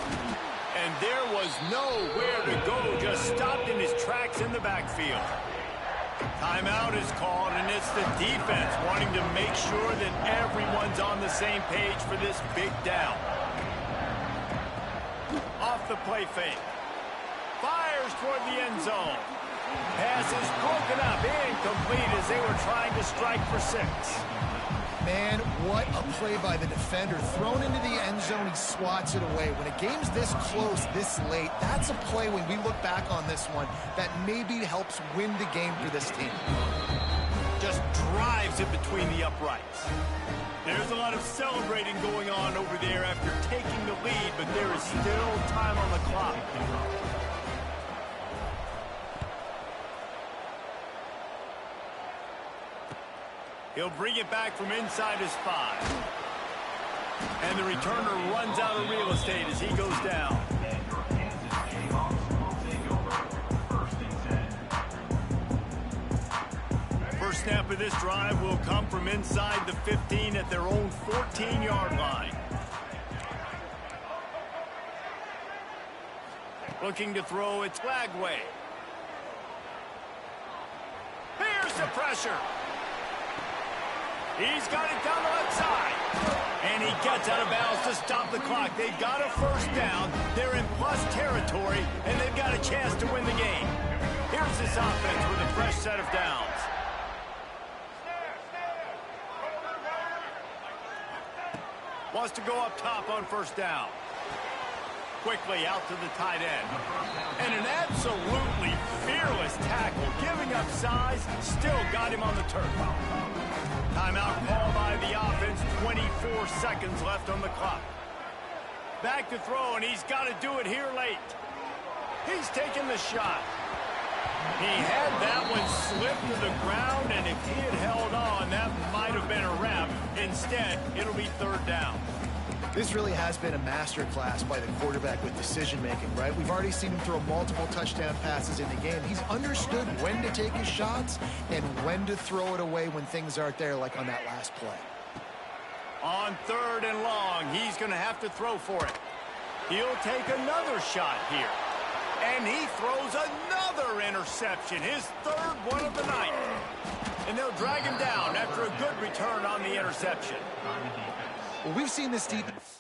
Speaker 1: And there was nowhere to go. Just stopped in his tracks in the backfield. Timeout is called, and it's the defense wanting to make sure that everyone's on the same page for this big down. Off the play fake. Fires toward the end zone. Pass is broken up, incomplete as they were trying to strike for 6.
Speaker 2: Man, what a play by the defender. Thrown into the end zone, he swats it away. When a game's this close, this late, that's a play when we look back on this one that maybe helps win the game for this team.
Speaker 1: Just drives it between the uprights. There's a lot of celebrating going on over there after taking the lead, but there is still time on the clock. He'll bring it back from inside his 5. And the returner runs out of real estate as he goes down. First snap of this drive will come from inside the 15 at their own 14-yard line. Looking to throw its flag way. Here's the pressure. He's got it down the left side. And he gets out of bounds to stop the clock. They've got a first down. They're in plus territory, and they've got a chance to win the game. Here's this offense with a fresh set of downs. Wants to go up top on first down. Quickly out to the tight end. And an absolutely fearless tackle, giving up size, still got him on the turf. Timeout called by the offense, 24 seconds left on the clock. Back to throw, and he's got to do it here late. He's taking the shot. He had that one slip to the ground, and if he had held on, that might have been a wrap. Instead, it'll be third down.
Speaker 2: This really has been a masterclass by the quarterback with decision-making, right? We've already seen him throw multiple touchdown passes in the game. He's understood when to take his shots and when to throw it away when things aren't there, like on that last play.
Speaker 1: On third and long, he's going to have to throw for it. He'll take another shot here. And he throws another interception, his third one of the night. And they'll drag him down after a good return on the interception.
Speaker 2: Well, we've seen this defense.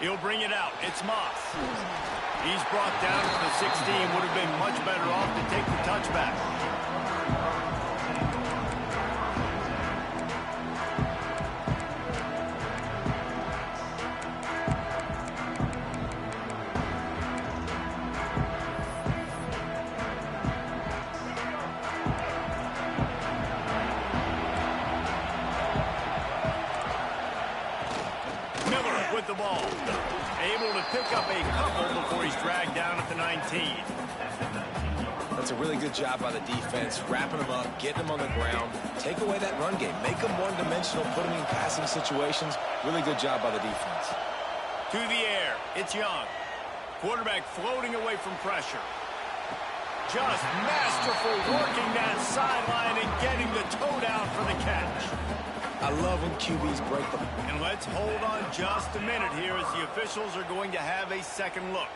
Speaker 1: He'll bring it out. It's Moss. He's brought down to the 16. Would have been much better off to take the touchback. With the ball, able to pick up a couple before he's dragged down at the 19.
Speaker 3: That's a really good job by the defense, wrapping them up, getting them on the ground, take away that run game, make them one-dimensional, put them in passing situations. Really good job by the defense.
Speaker 1: To the air, it's Young. Quarterback floating away from pressure. Just masterful working that sideline and getting the toe down for the catch.
Speaker 3: I love when QBs break them.
Speaker 1: And let's hold on just a minute here as the officials are going to have a second look.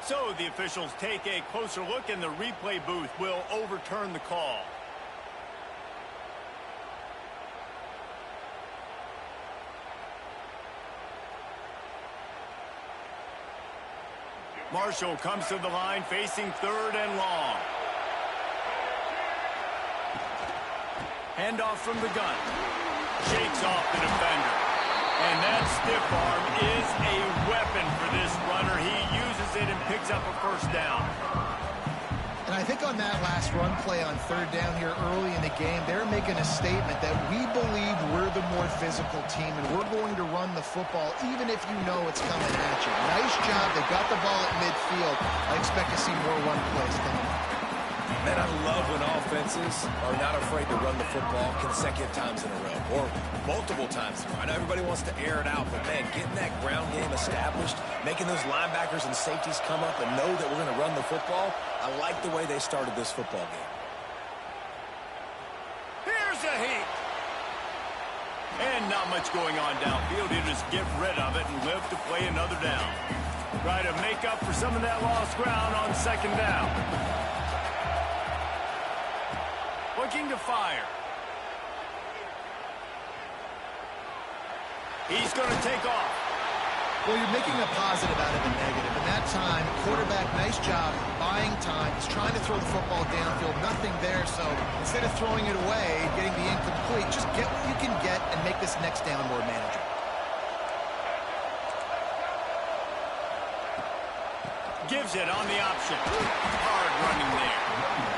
Speaker 1: So the officials take a closer look and the replay booth will overturn the call. Marshall comes to the line facing 3rd and long. Handoff from the gun. Shakes off the defender. And that stiff arm is a weapon for this runner. He uses it and picks up a first down.
Speaker 2: And I think on that last run play on 3rd down here early in the game, they're making a statement that we believe we're the more physical team and we're going to run the football even if you know it's coming at you. Nice job. They got the ball at midfield. I expect to see more run plays coming up.
Speaker 3: Man, I love when offenses are not afraid to run the football consecutive times in a row or multiple times in a row. I know everybody wants to air it out, but, man, getting that ground game established, making those linebackers and safeties come up and know that we're going to run the football, I like the way they started this football game.
Speaker 1: Here's a heat. And not much going on downfield. He'll just get rid of it and live to play another down. Try to make up for some of that lost ground on 2nd down. Looking to fire. He's going to take off.
Speaker 2: Well, you're making a positive out of a negative. In that time, quarterback, nice job, buying time. He's trying to throw the football downfield. Nothing there, so instead of throwing it away, getting the incomplete, just get what you can get and make this next down more manageable.
Speaker 1: Gives it on the option. Hard running there.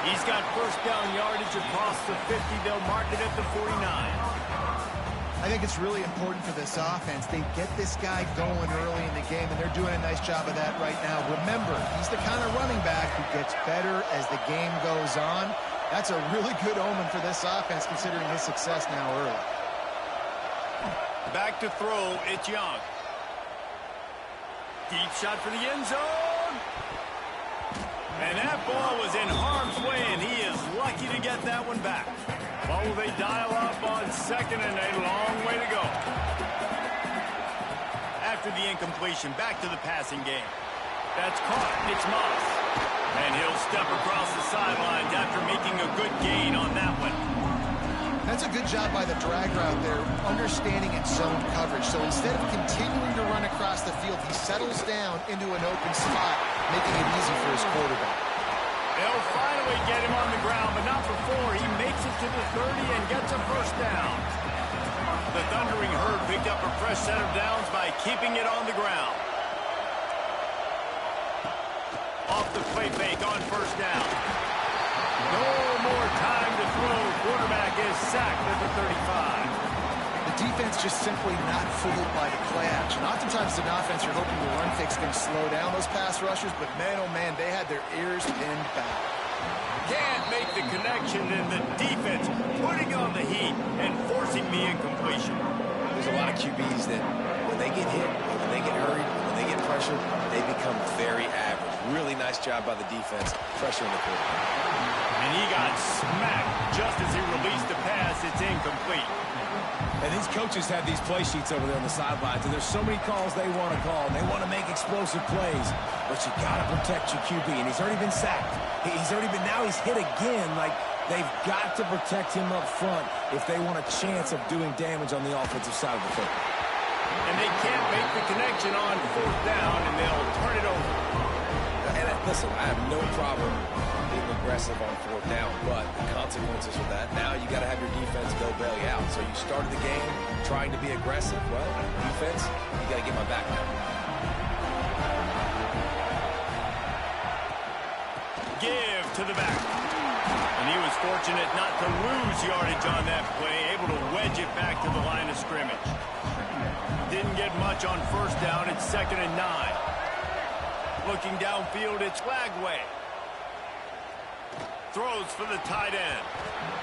Speaker 1: He's got first down yardage across the 50. They'll mark it at the 49.
Speaker 2: I think it's really important for this offense. They get this guy going early in the game, and they're doing a nice job of that right now. Remember, he's the kind of running back who gets better as the game goes on. That's a really good omen for this offense, considering his success now early.
Speaker 1: Back to throw, it's Young. Deep shot for the end zone. And that ball was in harm's way, and he is lucky to get that one back. Well, will they dial up on 2nd and a long way to go? After the incompletion, back to the passing game. That's caught. It's Moss. And he'll step across the sidelines after making a good gain on that one.
Speaker 2: That's a good job by the drag route there, understanding its zone coverage. So instead of continuing to run across the field, he settles down into an open spot, making it easy for his quarterback.
Speaker 1: They'll finally get him on the ground, but not before he makes it to the 30 and gets a first down. The Thundering Herd picked up a fresh set of downs by keeping it on the ground. Off the play fake on first down. No more time to throw. Quarterback is sacked at the 35.
Speaker 2: The defense just simply not fooled by the play action. Oftentimes, an offense, you're hoping the run fix can slow down those pass rushers, but man, oh man, they had their ears pinned back.
Speaker 1: Can't make the connection, and the defense putting on the heat and forcing the incompletion.
Speaker 3: There's a lot of QBs that when they get hit, when they get hurried, when they get pressured, they become very average. Really nice job by the defense, pressuring the quarterback.
Speaker 1: And he got smacked just as he released the pass. It's incomplete.
Speaker 3: And these coaches have these play sheets over there on the sidelines, and there's so many calls they want to call. They want to make explosive plays, but you got to protect your QB, and he's already been sacked. He's already been, now he's hit again. Like, they've got to protect him up front if they want a chance of doing damage on the offensive side of the football.
Speaker 1: And they can't make the connection on 4th down, and they'll turn it over.
Speaker 3: And listen, I have no problem being aggressive on 4th down, but the consequences of that, now you got to have your defense go bail you out. So you started the game trying to be aggressive. Well, defense, you got to get my back now.
Speaker 1: Give to the back. And he was fortunate not to lose yardage on that play, able to wedge it back to the line of scrimmage. Didn't get much on 1st down. It's 2nd and 9. Looking downfield, it's Lagway. Throws for the tight end.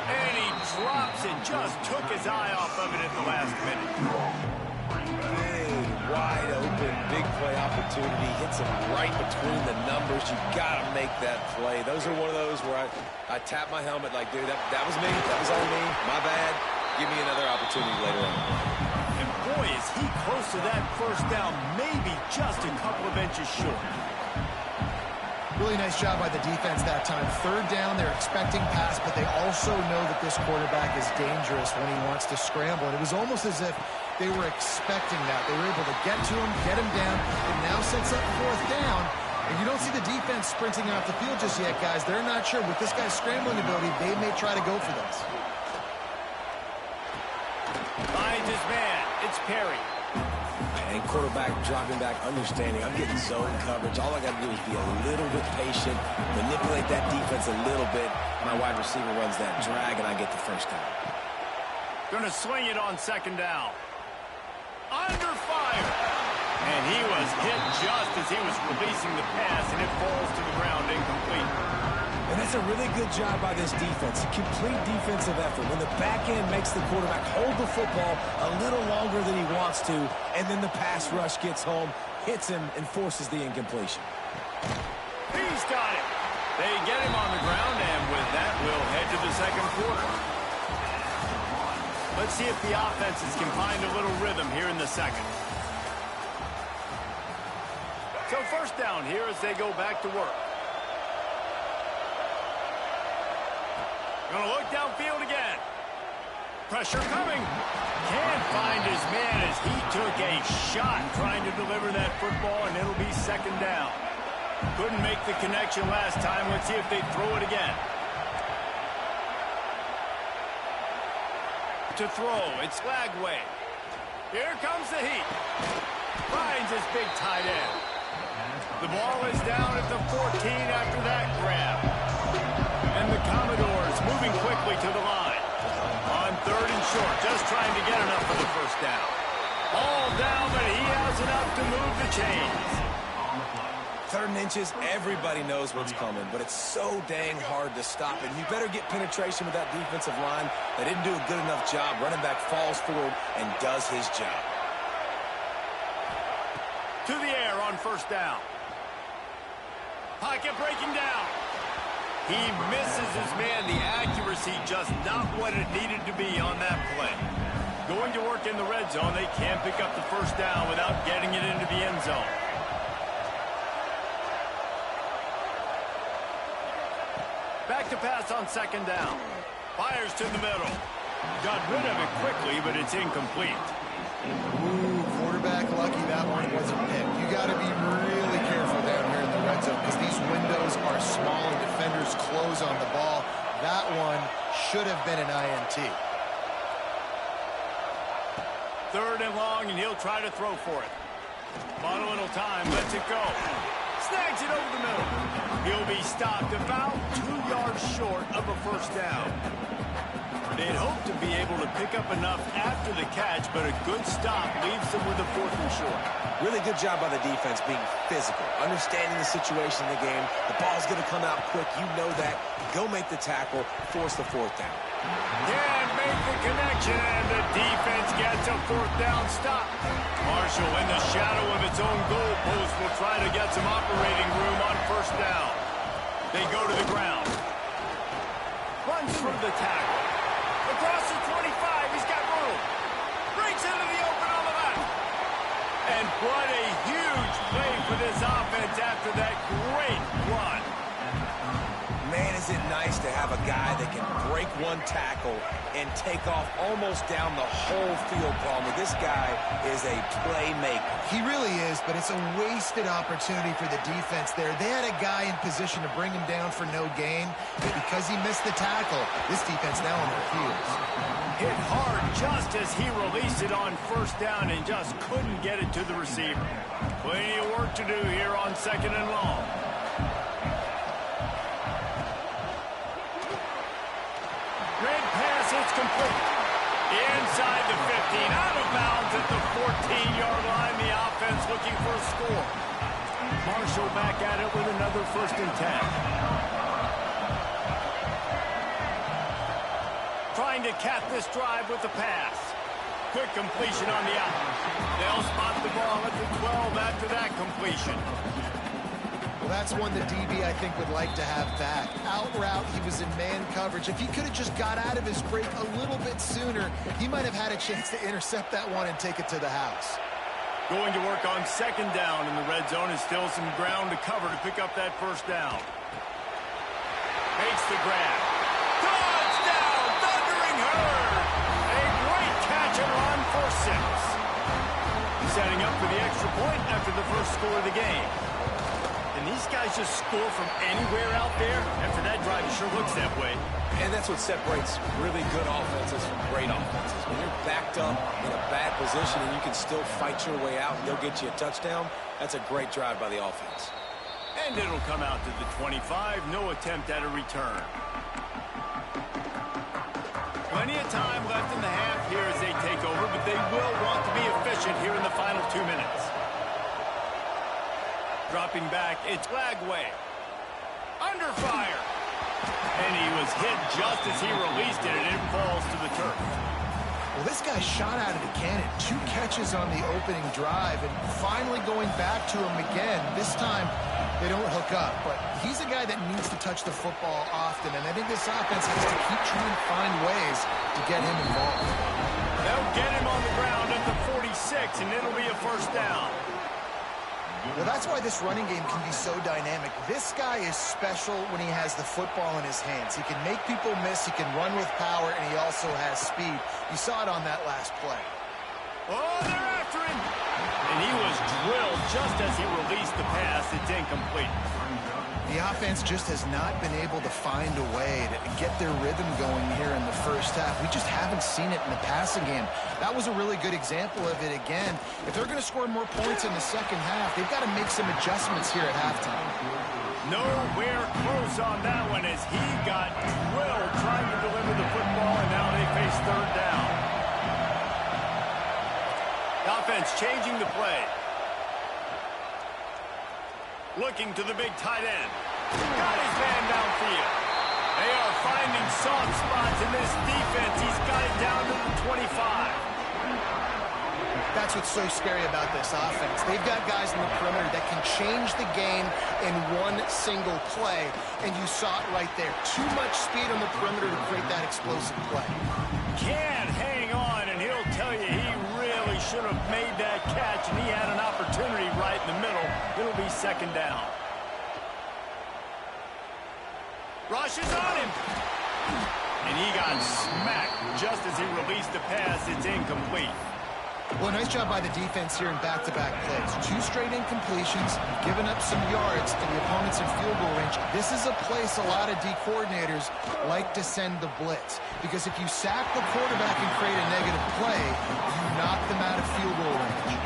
Speaker 1: And he drops it. Just took his eye off of it at the last minute.
Speaker 3: Big, wide open, big play opportunity. Hits him right between the numbers. You got to make that play. Those are one of those where I tap my helmet like, dude, that was me. That was on me. My bad. Give me another opportunity later on.
Speaker 1: And boy, is he close to that 1st down. Maybe just a couple of inches short.
Speaker 2: Really nice job by the defense that time. 3rd down, they're expecting pass, but they also know that this quarterback is dangerous when he wants to scramble. And it was almost as if they were expecting that. They were able to get to him, get him down, and now sets up 4th down. And you don't see the defense sprinting off the field just yet, guys. They're not sure. With this guy's scrambling ability, they may try to go for this.
Speaker 1: Finds his man. It's Perry.
Speaker 3: And quarterback dropping back, understanding I'm getting zone coverage. All I got to do is be a little bit patient, manipulate that defense a little bit. My wide receiver runs that drag, and I get the 1st down.
Speaker 1: Gonna swing it on 2nd down. Under fire. And he was hit just as he was releasing the pass, and it falls to the ground incomplete.
Speaker 3: And that's a really good job by this defense. A complete defensive effort. When the back end makes the quarterback hold the football a little longer than he wants to, and then the pass rush gets home, hits him, and forces the incompletion.
Speaker 1: He's got it. They get him on the ground, and with that, we'll head to the 2nd quarter. Let's see if the offenses can find a little rhythm here in the 2nd. So 1st down here as they go back to work. Gonna look downfield again. Pressure coming. Can't find his man as he took a shot trying to deliver that football, and it'll be 2nd down. Couldn't make the connection last time. Let's see if they throw it again. To throw, it's Lagway. Here comes the heat. Finds his big tight end. The ball is down at the 14 after that grab. And the Commodores moving quickly to the line. On 3rd and short, just trying to get enough for the 1st down. All down, but he has enough to move the chains.
Speaker 3: 3rd and inches, everybody knows what's coming, but it's so dang hard to stop it. You better get penetration with that defensive line. They didn't do a good enough job. Running back falls forward and does his job.
Speaker 1: To the air on 1st down. Pocket breaking down. He misses his man. The accuracy just not what it needed to be on that play. Going to work in the red zone. They can't pick up the 1st down without getting it into the end zone. Back to pass on 2nd down. Fires to the middle. Got rid of it quickly, but it's incomplete.
Speaker 2: Ooh, quarterback lucky that one wasn't picked. You got to be really careful down here in the red zone because these windows are small and defenders close on the ball. That one should have been an INT.
Speaker 1: 3rd and long, and he'll try to throw for it. Bought a little time, lets it go. Snags it over the middle. He'll be stopped about 2 yards short of a 1st down. They'd hoped to be able to pick up enough after the catch, but a good stop leaves them with a 4th and short.
Speaker 3: Really good job by the defense being physical, understanding the situation in the game. The ball's going to come out quick. You know that. Go make the tackle, force the 4th down.
Speaker 1: Can't make the connection, and the defense gets a 4th down stop. Marshall in the shadow of its own goal post will try to get some operating room on 1st down. They go to the ground. Runs through the tackle. Across the 25, he's got room. Breaks into the open on the left. And what a huge play for this offense after that great run.
Speaker 3: to have a guy that can break one tackle and take off almost down the whole field, Palmer. This guy is a playmaker.
Speaker 2: He really is, but it's a wasted opportunity for the defense there. They had a guy in position to bring him down for no gain, but because he missed the tackle, this defense now on their heels.
Speaker 1: Hit hard just as he released it on first down and just couldn't get it to the receiver. Plenty of work to do here on 2nd and long. Red pass, it's complete. Inside the 15, out of bounds at the 14-yard line. The offense looking for a score. Marshall back at it with another 1st and 10. Trying to cap this drive with the pass. Quick completion on the out. They'll spot the ball at the 12 after that completion.
Speaker 2: Well, that's one the DB, I think, would like to have back. Out route, he was in man coverage. If he could have just got out of his break a little bit sooner, he might have had a chance to intercept that one and take it to the house.
Speaker 1: Going to work on 2nd down, and the red zone is still some ground to cover to pick up that 1st down. Makes the grab. Touchdown, Thundering Herd! A great catch and run for 6. Setting up for the extra point after the first score of the game. And these guys just score from anywhere out there. After that drive, it sure looks that way.
Speaker 3: And that's what separates really good offenses from great offenses. When you're backed up in a bad position and you can still fight your way out and they'll get you a touchdown, that's a great drive by the offense.
Speaker 1: And it'll come out to the 25. No attempt at a return. Plenty of time left in the half here as they take over, but they will want to be efficient here in the final 2 minutes. Dropping back, it's Lagway. Under fire. And he was hit just as he released it, and it falls to the turf.
Speaker 2: Well, this guy shot out of the cannon. 2 catches on the opening drive, and finally going back to him again. This time, they don't hook up, but he's a guy that needs to touch the football often, and I think this offense has to keep trying to find ways to get him involved.
Speaker 1: They'll get him on the ground at the 46, and it'll be a 1st down.
Speaker 2: Well, that's why this running game can be so dynamic. This guy is special when he has the football in his hands. He can make people miss, he can run with power, and he also has speed. You saw it on that last play.
Speaker 1: Oh, they're after him! And he was drilled just as he released the pass. It's incomplete.
Speaker 2: The offense just has not been able to find a way to get their rhythm going here in the first half. We just haven't seen it in the passing game. That was a really good example of it again. If they're going to score more points in the second half, they've got to make some adjustments here at halftime.
Speaker 1: Nowhere close on that one as he got drilled trying to deliver the football, and now they face 3rd down. The offense changing the play. Looking to the big tight end. Got his man downfield. They are finding soft spots in this defense. He's got it down to the 25.
Speaker 2: That's what's so scary about this offense. They've got guys in the perimeter that can change the game in one single play, and you saw it right there. Too much speed on the perimeter to create that explosive play.
Speaker 1: Can't hang on, and he'll tell you he really should have made that catch, and he had an opportunity right in the middle. It'll be 2nd down. Rushes on him. And he got smacked just as he released the pass. It's incomplete.
Speaker 2: Well, nice job by the defense here in back-to-back plays. 2 straight incompletions, giving up some yards to the opponents in field goal range. This is a place a lot of D coordinators like to send the blitz, because if you sack the quarterback and create a negative play, you knock them out of field goal range.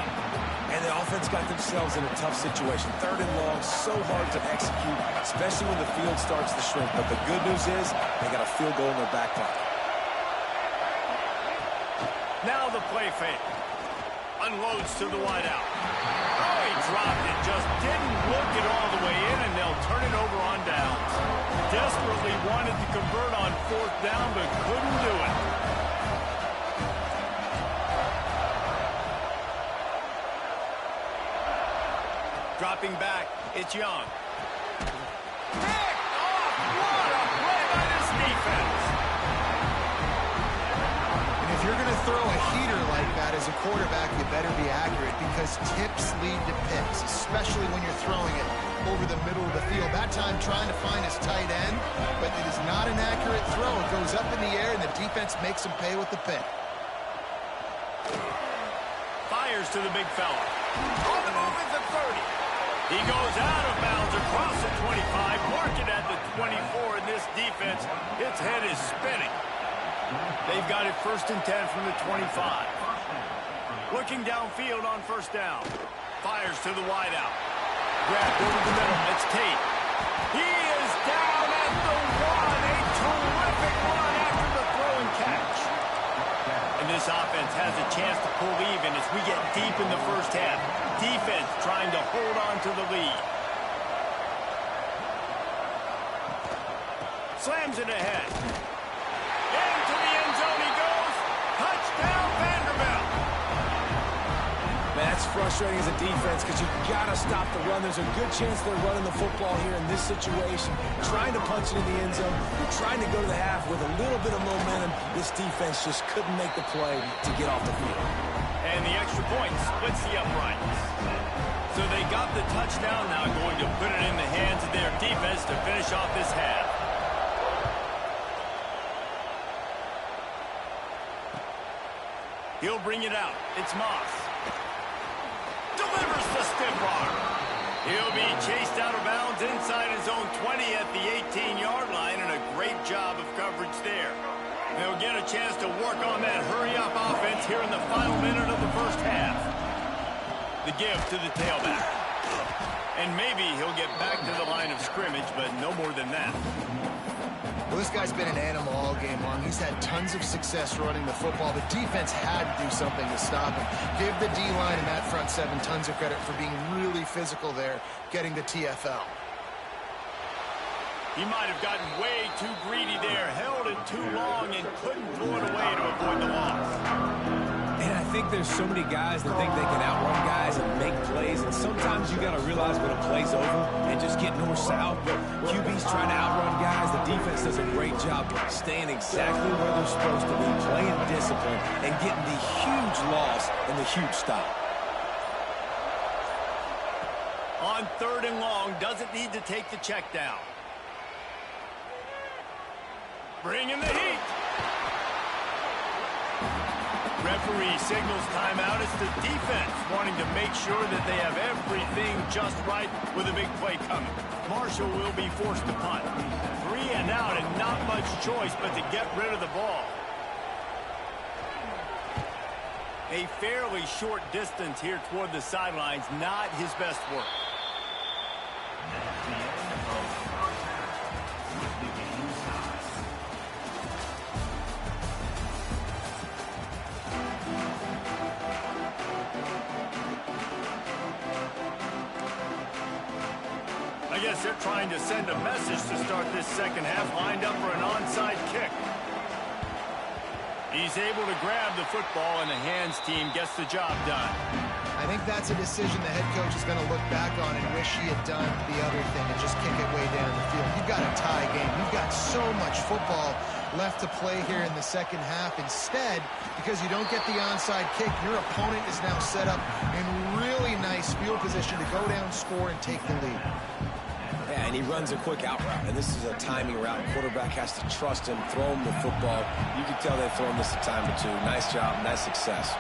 Speaker 3: And the offense got themselves in a tough situation. 3rd and long, so hard to execute, especially when the field starts to shrink. But the good news is they got a field goal in their back pocket.
Speaker 1: Now the play fake. Unloads to the wideout. Oh, he dropped it. Just didn't look it all the way in, and they'll turn it over on downs. Desperately wanted to convert on 4th down, but couldn't do it. Dropping back, it's Young. Picked off! What a play by this defense!
Speaker 2: And if you're going to throw a heater like that as a quarterback, you better better be accurate because tips lead to picks, especially when you're throwing it over the middle of the field. That time trying to find his tight end, but it is not an accurate throw. It goes up in the air, and the defense makes him pay with the pick.
Speaker 1: Fires to the big fella. On the move is the 30. He goes out of bounds across the 25, marking at the 24, and this defense, its head is spinning. They've got it 1st and 10 from the 25. Looking downfield on 1st down. Fires to the wideout. Grabbed over the middle. It's Tate. He is down at the 1. A terrific run after the throw and catch. And this offense has a chance to pull even as we get deep in the 1st half. Defense trying to hold on to the lead. Slams it ahead. Into the end zone he goes. Touchdown, Vanderbilt.
Speaker 3: Man, that's frustrating as a defense because you've got to stop the run. There's a good chance they're running the football here in this situation, trying to punch it in the end zone. They're trying to go to the half with a little bit of momentum. This defense just couldn't make the play to get off the field.
Speaker 1: And the extra point splits the uprights. So they got the touchdown, now going to put it in the hands of their defense to finish off this half. He'll bring it out. It's Moss. Delivers the stiff arm. He'll be chased out of bounds inside his own 20 at the 18-yard line, and a great job of coverage there. They'll get a chance to work on that hurry-up offense here in the final minute of the 1st half. The give to the tailback. And maybe he'll get back to the line of scrimmage, but no more than that.
Speaker 2: Well, this guy's been an animal all game long. He's had tons of success running the football. The defense had to do something to stop him. Give the D-line and that front 7 tons of credit for being really physical there, getting the TFL.
Speaker 1: He might have gotten way too greedy there, held it too long, and couldn't throw it away to avoid the loss.
Speaker 3: And I think there's so many guys that think they can outrun guys and make plays, and sometimes you got to realize when a play's over and just get north-south. But QB's trying to outrun guys. The defense does a great job staying exactly where they're supposed to be, playing discipline, and getting the huge loss and the huge stop.
Speaker 1: On 3rd and long, doesn't need to take the check down. Bringing the heat. Referee signals timeout. It's the defense wanting to make sure that they have everything just right with a big play coming. Marshall will be forced to punt. 3 and out and not much choice but to get rid of the ball. A fairly short distance here toward the sidelines, not his best work. I guess they're trying to send a message to start this 2nd half, lined up for an onside kick. He's able to grab the football, and the hands team gets the job done.
Speaker 2: I think that's a decision the head coach is going to look back on and wish he had done the other thing and just kick it way down the field. You've got a tie game. You've got so much football left to play here in the 2nd half. Instead, because you don't get the onside kick, your opponent is now set up in really nice field position to go down, score, and take the lead.
Speaker 3: Yeah, and he runs a quick out route, and this is a timing route. Quarterback has to trust him, throw him the football. You can tell they've thrown this a time or two. Nice job, nice success.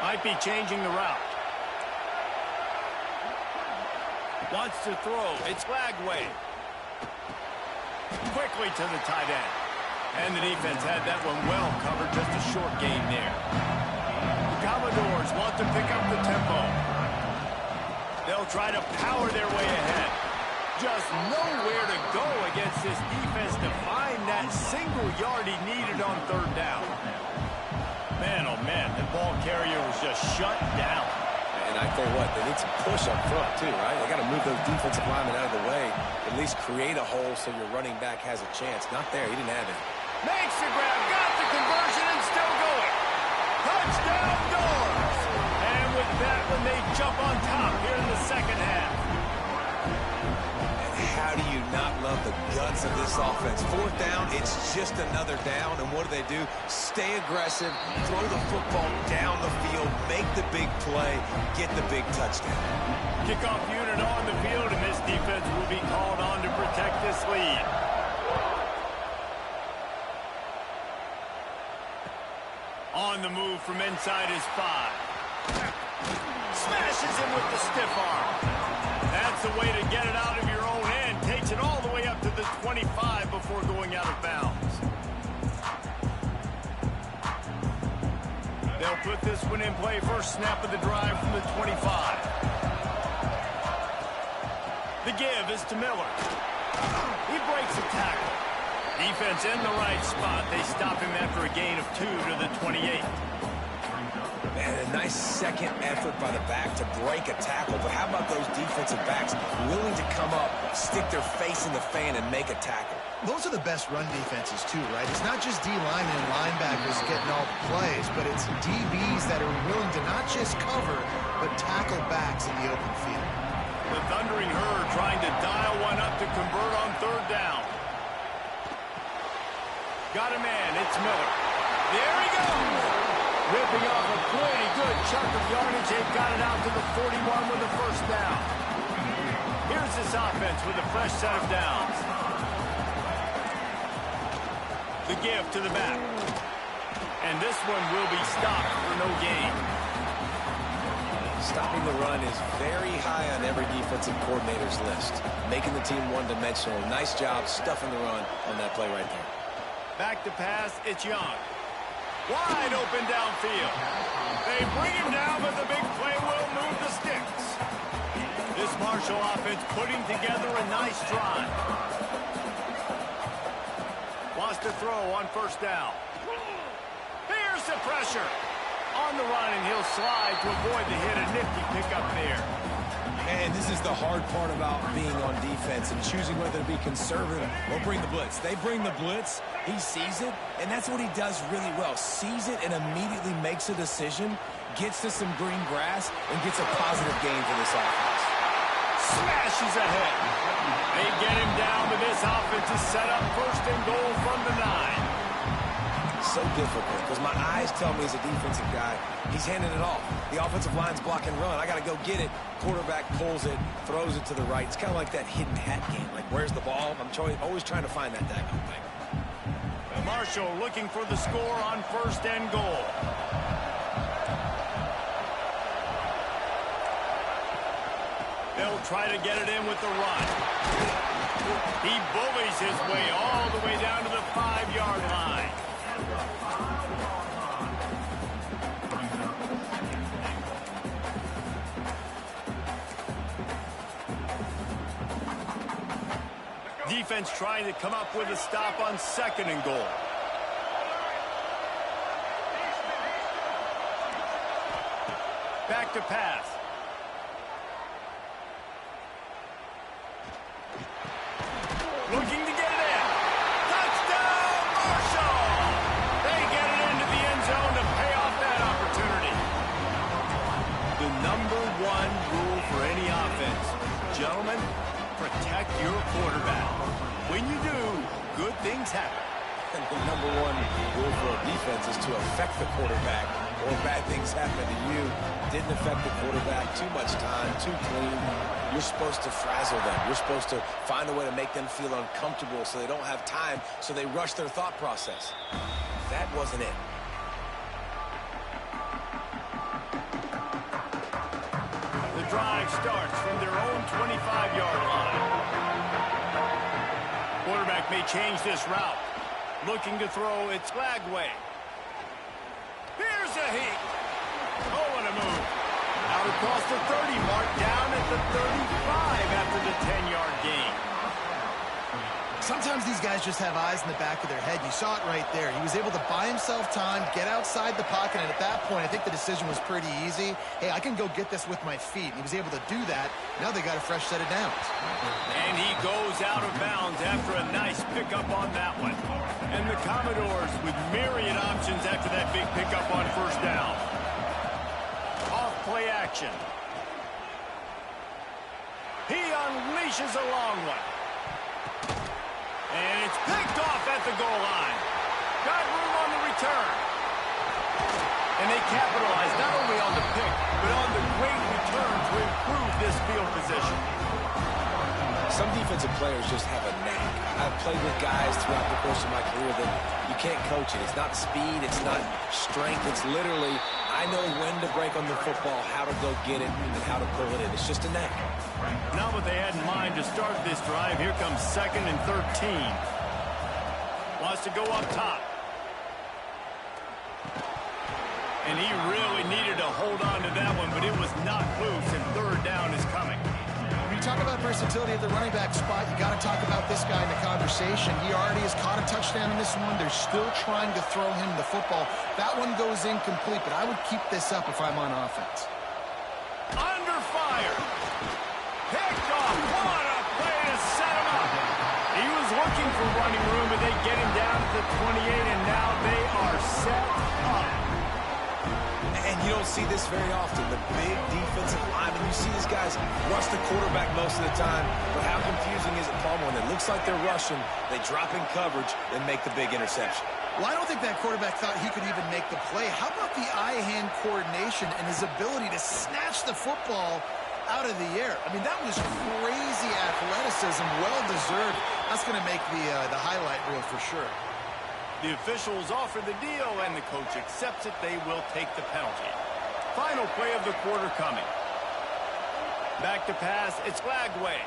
Speaker 1: Might be changing the route. Wants to throw. It's Lagway. Quickly to the tight end. And the defense had that one well covered. Just a short game there. The Commodores want to pick up the tempo. They'll try to power their way ahead. Just nowhere to go against this defense to find that single yard he needed on 3rd down. Man, oh man, the ball carrier was just shut down.
Speaker 3: And I tell you what, they need some push up front too, right? They got to move those defensive linemen out of the way, at least create a hole so your running back has a chance. Not there, he didn't have it.
Speaker 1: Makes the grab, got the conversion, and still going. Touchdown, Doors! And with that one, they jump on top here in the 2nd half.
Speaker 3: How do you not love the guts of this offense? 4th down, it's just another down, and what do? Stay aggressive, throw the football down the field, make the big play, get the big touchdown.
Speaker 1: Kickoff unit on the field, and this defense will be called on to protect this lead. On the move from inside his 5. Smashes him with the stiff arm. That's the way to get it out of your own end. Takes it all the way up to the 25 before going out of bounds. They'll put this one in play. First snap of the drive from the 25. The give is to Miller. He breaks a tackle. Defense in the right spot. They stop him after a gain of 2 to the 28.
Speaker 3: Man, a nice second effort by the back to break a tackle. But how about those defensive backs willing to come up, stick their face in the fan, and make a tackle?
Speaker 2: Those are the best run defenses, too, right? It's not just D-linemen and linebackers getting all the plays, but it's DBs that are willing to not just cover, but tackle backs in the open field.
Speaker 1: The Thundering Herd trying to dial one up to convert on third down. Got a man. It's Miller. There he goes. Ripping off a pretty good chunk of yardage. They've got it out to the 41 with a first down. Here's this offense with a fresh set of downs. The give to the back. And this one will be stopped for no gain.
Speaker 3: Stopping the run is very high on every defensive coordinator's list. Making the team one-dimensional. Nice job stuffing the run on that play right there.
Speaker 1: Back to pass, it's Young. Wide open downfield. They bring him down, but the big play will move the sticks. This Marshall offense putting together a nice drive. Wants to throw on first down. Here's the pressure. On the run, and he'll slide to avoid the hit. A nifty pickup there.
Speaker 3: And this is the hard part about being on defense and choosing whether to be conservative or bring the blitz. They bring the blitz, he sees it, and that's what he does really well. Sees it and immediately makes a decision, gets to some green grass, and gets a positive gain for this offense.
Speaker 1: Smashes ahead. They get him down, but this offense is set up first and goal from the 9.
Speaker 3: So difficult because my eyes tell me as a defensive guy, he's handing it off. The offensive line's block and run. I got to go get it. Quarterback pulls it, throws it to the right. It's kind of like that hidden hat game. Like, where's the ball? I'm always trying to find that daggone thing.
Speaker 1: Marshall looking for the score on first and goal. They'll try to get it in with the run. He bullies his way all the way down to the 5-yard line. Defense trying to come up with a stop on second and goal. Back to pass. Looking to get it in. Touchdown, Marshall! They get it into the end zone to pay off that opportunity. The #1 rule for any offense, gentlemen, protect your quarterback. When you do, good things happen.
Speaker 3: And the #1 rule for a defense is to affect the quarterback, or bad things happen to you. Didn't affect the quarterback. Too much time, too clean. You're supposed to frazzle them. You're supposed to find a way to make them feel uncomfortable so they don't have time, so they rush their thought process. That wasn't it.
Speaker 1: The drive starts from their own 25-yard line. Quarterback may change this route. Looking to throw, it's Flagway. Here's a heat. Oh, what a move. Out across the 30 mark, down at the 35 after the 10-yard gain.
Speaker 2: Sometimes these guys just have eyes in the back of their head. You saw it right there. He was able to buy himself time, get outside the pocket, and at that point, I think the decision was pretty easy. Hey, I can go get this with my feet. And he was able to do that. Now they got a fresh set of downs.
Speaker 1: And he goes out of bounds after a nice pickup on that one. And the Commodores with myriad options after that big pickup on first down. Off play action. He unleashes a long one. And it's picked off at the goal line. Got room on the return. And they capitalize not only on the pick,
Speaker 3: players just have a knack. I've played with guys throughout the course of my career that you can't coach it. It's not speed, it's not strength. It's literally, I know when to break on the football, how to go get it, and how to pull it in. It's just a knack.
Speaker 1: Not what they had in mind to start this drive. Here comes 2nd and 13. Wants to go up top. And he really needed to hold on to that one, but it was not loose, and 3rd down is coming.
Speaker 2: When you talk about versatility at the running back spot, you got to talk about this guy in the conversation. He already has caught a touchdown in this one. They're still trying to throw him the football. That one goes incomplete, but I would keep this up if I'm on offense.
Speaker 1: Under fire. Picked off. What a play to set him up. He was looking for running room, but they get him down to the 28, and now they are set up.
Speaker 3: And you don't see this very often. The big defensive linemen, you see these guys rush the quarterback most of the time, but how confusing is it, Paul, when it looks like they're rushing, they drop in coverage, and make the big interception?
Speaker 2: Well, I don't think that quarterback thought he could even make the play. How about the eye-hand coordination and his ability to snatch the football out of the air? I mean, that was crazy athleticism, well-deserved. That's going to make the highlight reel for sure.
Speaker 1: The officials offer the deal, and the coach accepts it. They will take the penalty. Final play of the quarter coming. Back to pass. It's Lagway.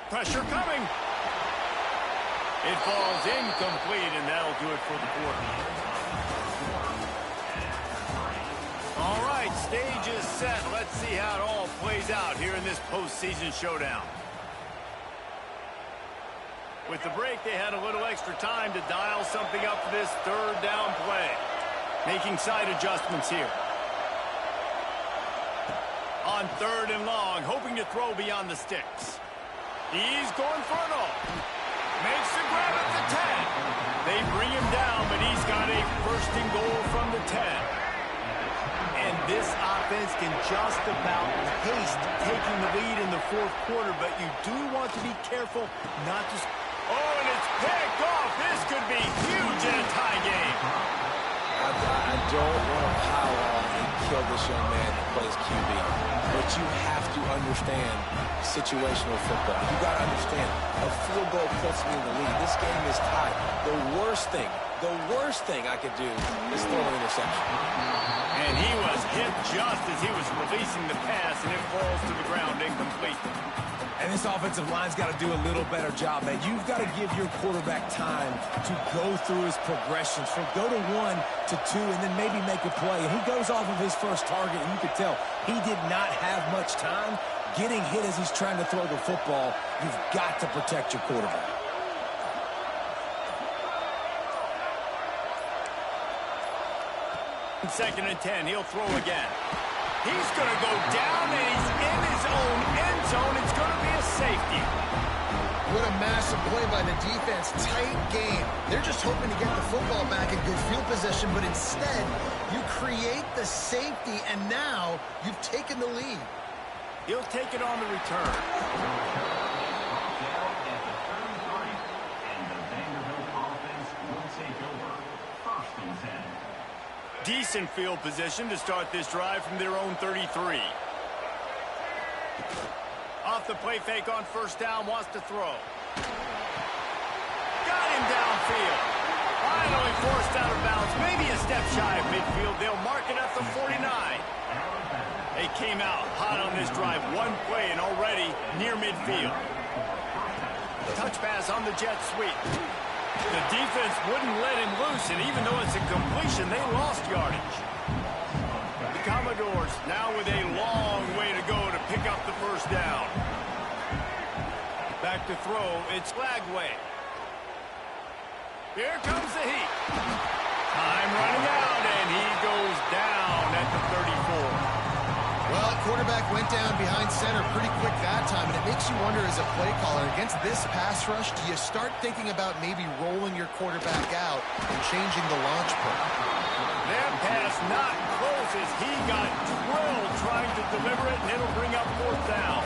Speaker 1: Pressure coming. It falls incomplete, and that'll do it for the quarter. All right, stage is set. Let's see how it all plays out here in this postseason showdown. With the break, they had a little extra time to dial something up for this 3rd down play. Making side adjustments here. On 3rd and long, hoping to throw beyond the sticks. He's going for it all. Makes the grab at the 10. They bring him down, but he's got a 1st and goal from the 10. And this offense can just about taste taking the lead in the 4th quarter, but you do want to be careful not to... Oh, and it's picked off. This could be huge in a tie game.
Speaker 3: I don't want to pile on and kill this young man who plays QB, but you have to understand situational football. You got to understand, a field goal puts me in the lead. This game is tied. The worst thing I could do is throw an interception.
Speaker 1: And he was hit just as he was releasing the pass, and it falls to the ground incomplete.
Speaker 3: And this offensive line's got to do a little better job, man. You've got to give your quarterback time to go through his progressions from go to 1 to 2 and then maybe make a play. And he goes off of his first target, and you could tell he did not have much time getting hit as he's trying to throw the football. You've got to protect your quarterback.
Speaker 1: Second and 10, he'll throw again. He's going to go down, and he's in his own end zone. It's going to be a safety.
Speaker 2: What a massive play by the defense. Tight game. They're just hoping to get the football back in good field position, but instead, you create the safety, and now you've taken the lead.
Speaker 1: He'll take it on the return. Decent field position to start this drive from their own 33. Off the play fake on 1st down, wants to throw. Got him downfield. Finally forced out of bounds, maybe a step shy of midfield. They'll mark it at the 49. They came out hot on this drive. One play and already near midfield. Touch pass on the jet sweep. The defense wouldn't let him loose, and even though it's a completion, they lost yardage. The Commodores now with a long way to go to pick up the 1st down. Back to throw, it's Lagway. Here comes the heat. Time running out, and he goes down at the 34.
Speaker 2: Well, quarterback went down behind center pretty quick that time, and it makes you wonder as a play caller, against this pass rush, do you start thinking about maybe rolling your quarterback out and changing the launch play?
Speaker 1: That pass not close as he got drilled trying to deliver it, and it'll bring up 4th down.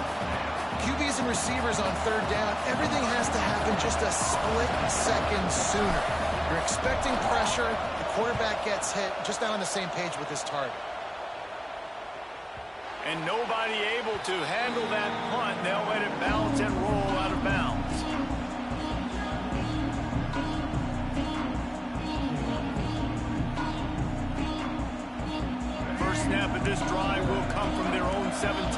Speaker 2: QBs and receivers on 3rd down, everything has to happen just a split second sooner. You're expecting pressure, the quarterback gets hit, just not on the same page with his target.
Speaker 1: And nobody able to handle that punt. They'll let it bounce and roll out of bounds. First snap of this drive will come from their own 17.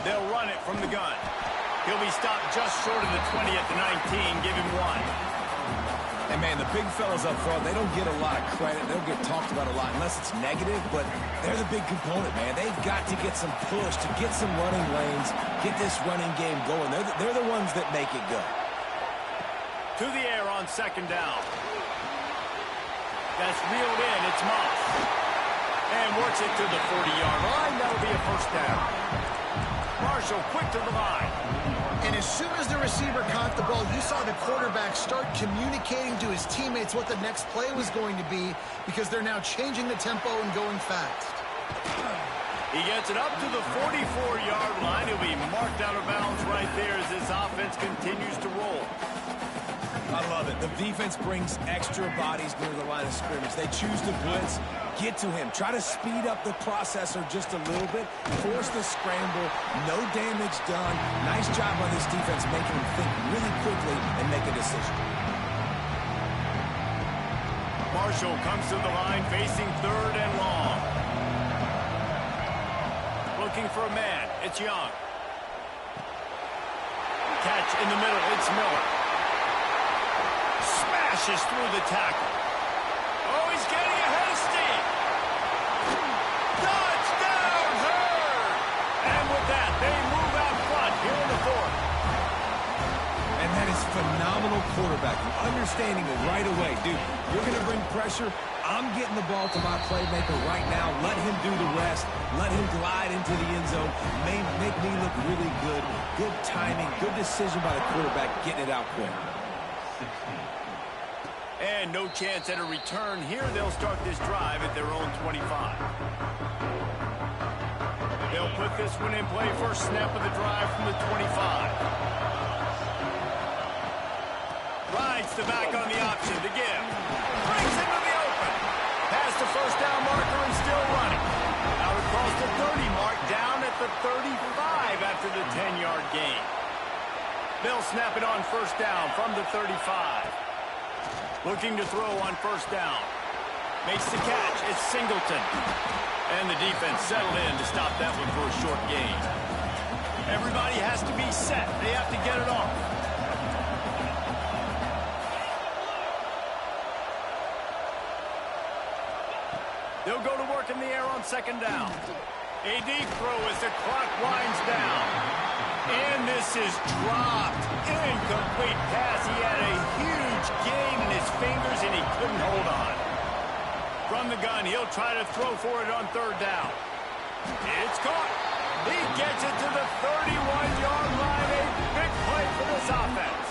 Speaker 1: They'll run it from the gun. He'll be stopped just short of the 20 at the 19. Give him 1.
Speaker 3: And, man, the big fellas up front, they don't get a lot of credit. They don't get talked about a lot unless it's negative, but they're the big component, man. They've got to get some push, to get some running lanes, get this running game going. They're the ones that make it go.
Speaker 1: To the air on second down. That's reeled in. It's Moss. And works it to the 40-yard line. That'll be a first down. Marshall quick to the line.
Speaker 2: And as soon as the receiver caught the ball, you saw the quarterback start communicating to his teammates what the next play was going to be, because they're now changing the tempo and going fast.
Speaker 1: He gets it up to the 44-yard line. He'll be marked out of bounds right there as this offense continues to roll.
Speaker 3: I love it. The defense brings extra bodies near the line of scrimmage. They choose to blitz, get to him, try to speed up the processor just a little bit, force the scramble, no damage done. Nice job by this defense making him think really quickly and make a decision.
Speaker 1: Marshall comes to the line facing third and long. Looking for a man. It's Young. Catch in the middle. It's Miller. Smashes through the tackle. Oh, he's getting ahead of steam. Touchdown, Hurd! And with that, they move out front here in the fourth.
Speaker 3: And that is phenomenal quarterbacking. Understanding it right away. Dude, you're going to bring pressure. I'm getting the ball to my playmaker right now. Let him do the rest. Let him glide into the end zone. Make me look really good. Good timing. Good decision by the quarterback getting it out quick.
Speaker 1: And no chance at a return here. They'll start this drive at their own 25. They'll put this one in play. First snap of the drive from the 25. Rides the back on the option to give. Brings into the open. Past the first down marker and still running. Out across the 30 mark, down at the 35 after the 10-yard gain. They'll snap it on first down from the 35. Looking to throw on first down. Makes the catch. It's Singleton. And the defense settled in to stop that one for a short gain. Everybody has to be set. They have to get it off. They'll go to work in the air on second down. A deep throw as the clock winds down. And this is dropped. Incomplete pass. He had a huge gain in his fingers, and he couldn't hold on. From the gun, he'll try to throw for it on third down. It's caught. He gets it to the 31-yard line. A big play for this offense.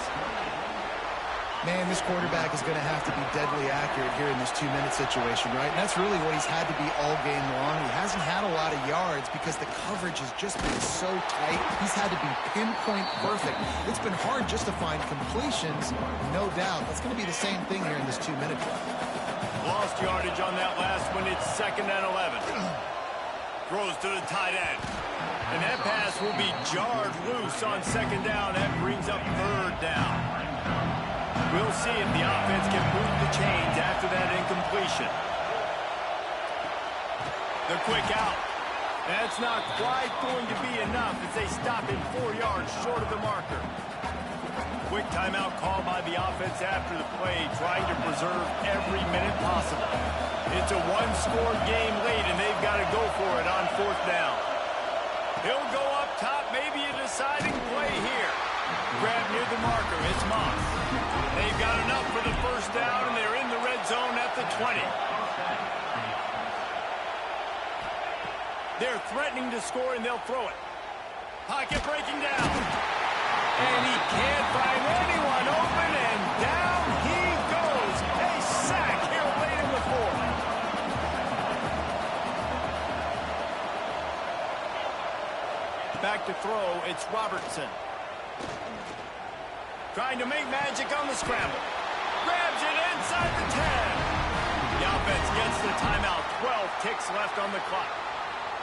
Speaker 2: Man, this quarterback is going to have to be deadly accurate here in this 2-minute situation, right? And that's really what he's had to be all game long. He hasn't had a lot of yards because the coverage has just been so tight. He's had to be pinpoint perfect. It's been hard just to find completions, no doubt. That's going to be the same thing here in this 2-minute drive.
Speaker 1: Lost yardage on that last one. It's 2nd and 11. Throws to the tight end. And that pass will be jarred loose on second down. That brings up third down. We'll see if the offense can move the chains after that incompletion. The quick out. That's not quite going to be enough as they stop him 4 yards short of the marker. Quick timeout call by the offense after the play, trying to preserve every minute possible. It's a one-score game late, and they've got to go for it on fourth down. He'll go up top, maybe a deciding play here. Grab near the marker, it's Moss. They've got enough for the first down, and they're in the red zone at the 20. They're threatening to score, and they'll throw it. Pocket breaking down. And he can't find anyone open, and down he goes. A sack here late in the fourth. Back to throw, it's Robertson. Trying to make magic on the scramble. Grabs it inside the 10. The defense gets the timeout. 12 ticks left on the clock.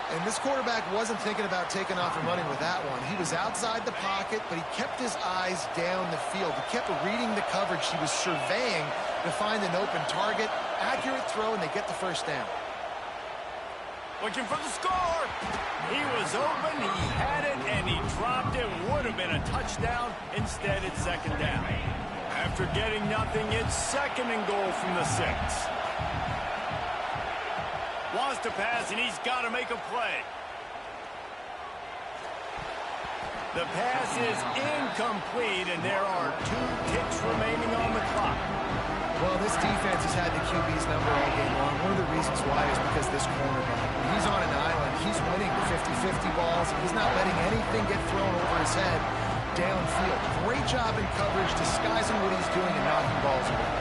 Speaker 2: And this quarterback wasn't thinking about taking off and running with that one. He was outside the pocket, but he kept his eyes down the field. He kept reading the coverage. He was surveying to find an open target. Accurate throw, and they get the first down.
Speaker 1: Looking for the score. He was open, he had it, and he dropped it. Would have been a touchdown. Instead, it's second down. After getting nothing, it's second and goal from the 6. Wants to pass, and he's got to make a play. The pass is incomplete, and there are 2 ticks remaining on the clock.
Speaker 2: Well, this defense has had the QB's number all game long. One of the reasons why is because this cornerback, when he's on an island, he's winning the 50-50 balls. He's not letting anything get thrown over his head downfield. Great job in coverage, disguising what he's doing and knocking balls away.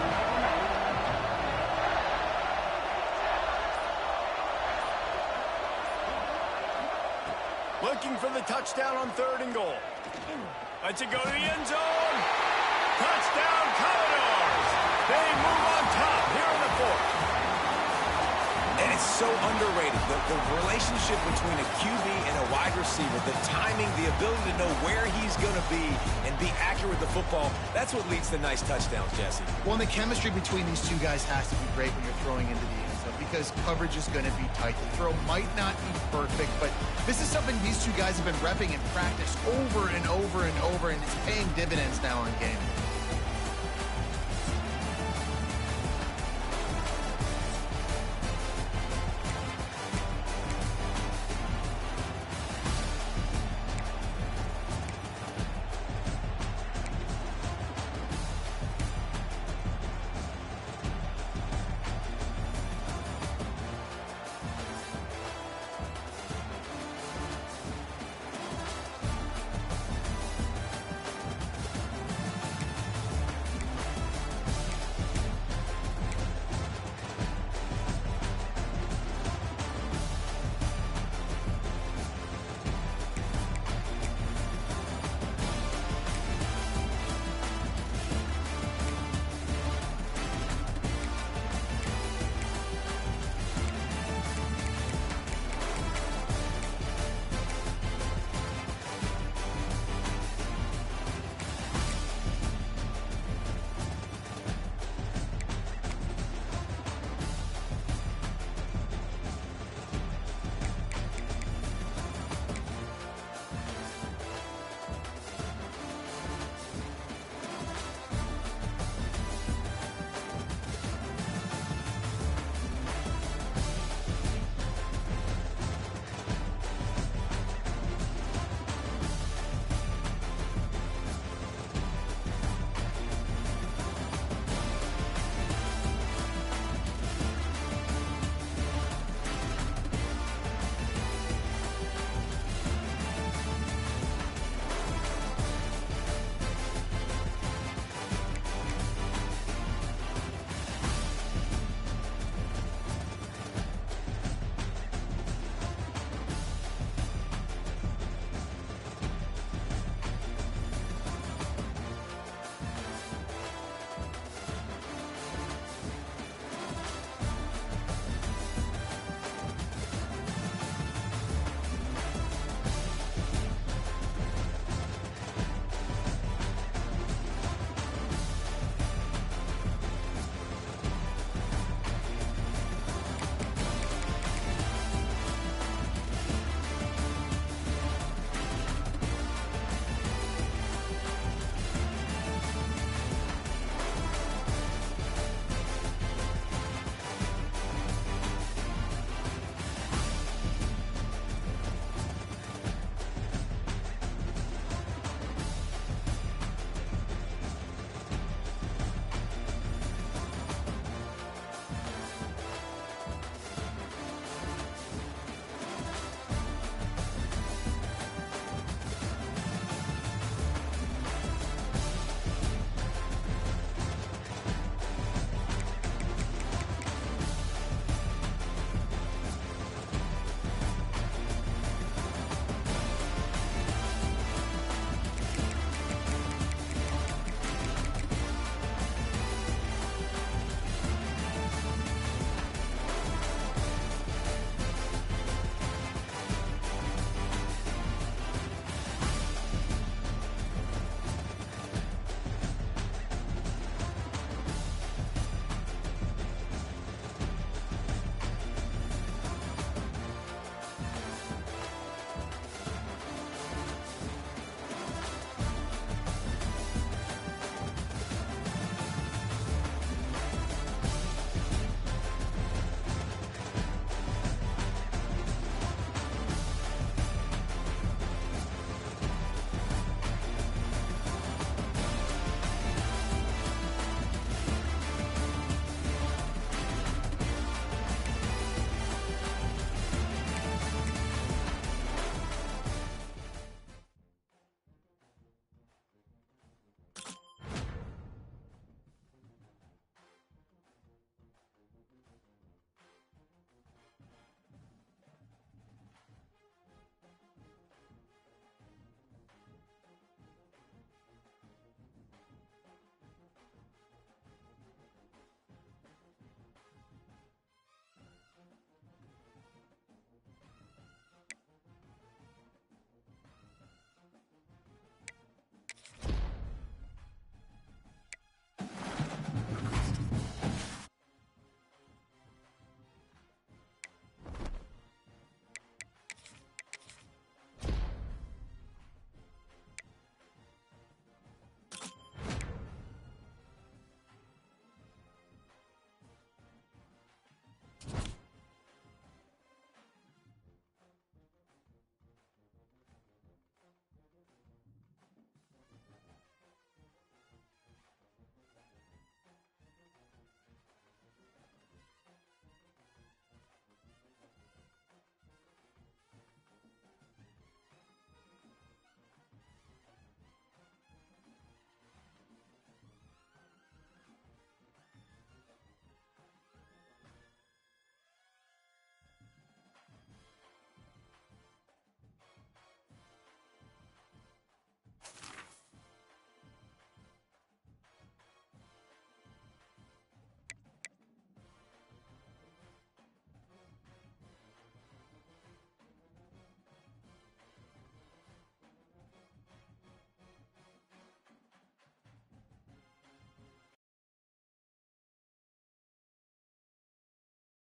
Speaker 1: Looking for the touchdown on 3rd and goal. Lets it go to the end zone. Touchdown, Commodores. They move on top here in the 4th.
Speaker 3: And it's so underrated. The relationship between a QB and a wide receiver, the timing, the ability to know where he's going to be and be accurate with the football, that's what leads to nice touchdowns, Jesse.
Speaker 2: Well, and the chemistry between these two guys has to be great when you're throwing into the end zone because coverage is going to be tight. The throw might not be perfect, but this is something these two guys have been repping in practice over and over and over, and it's paying dividends now on game.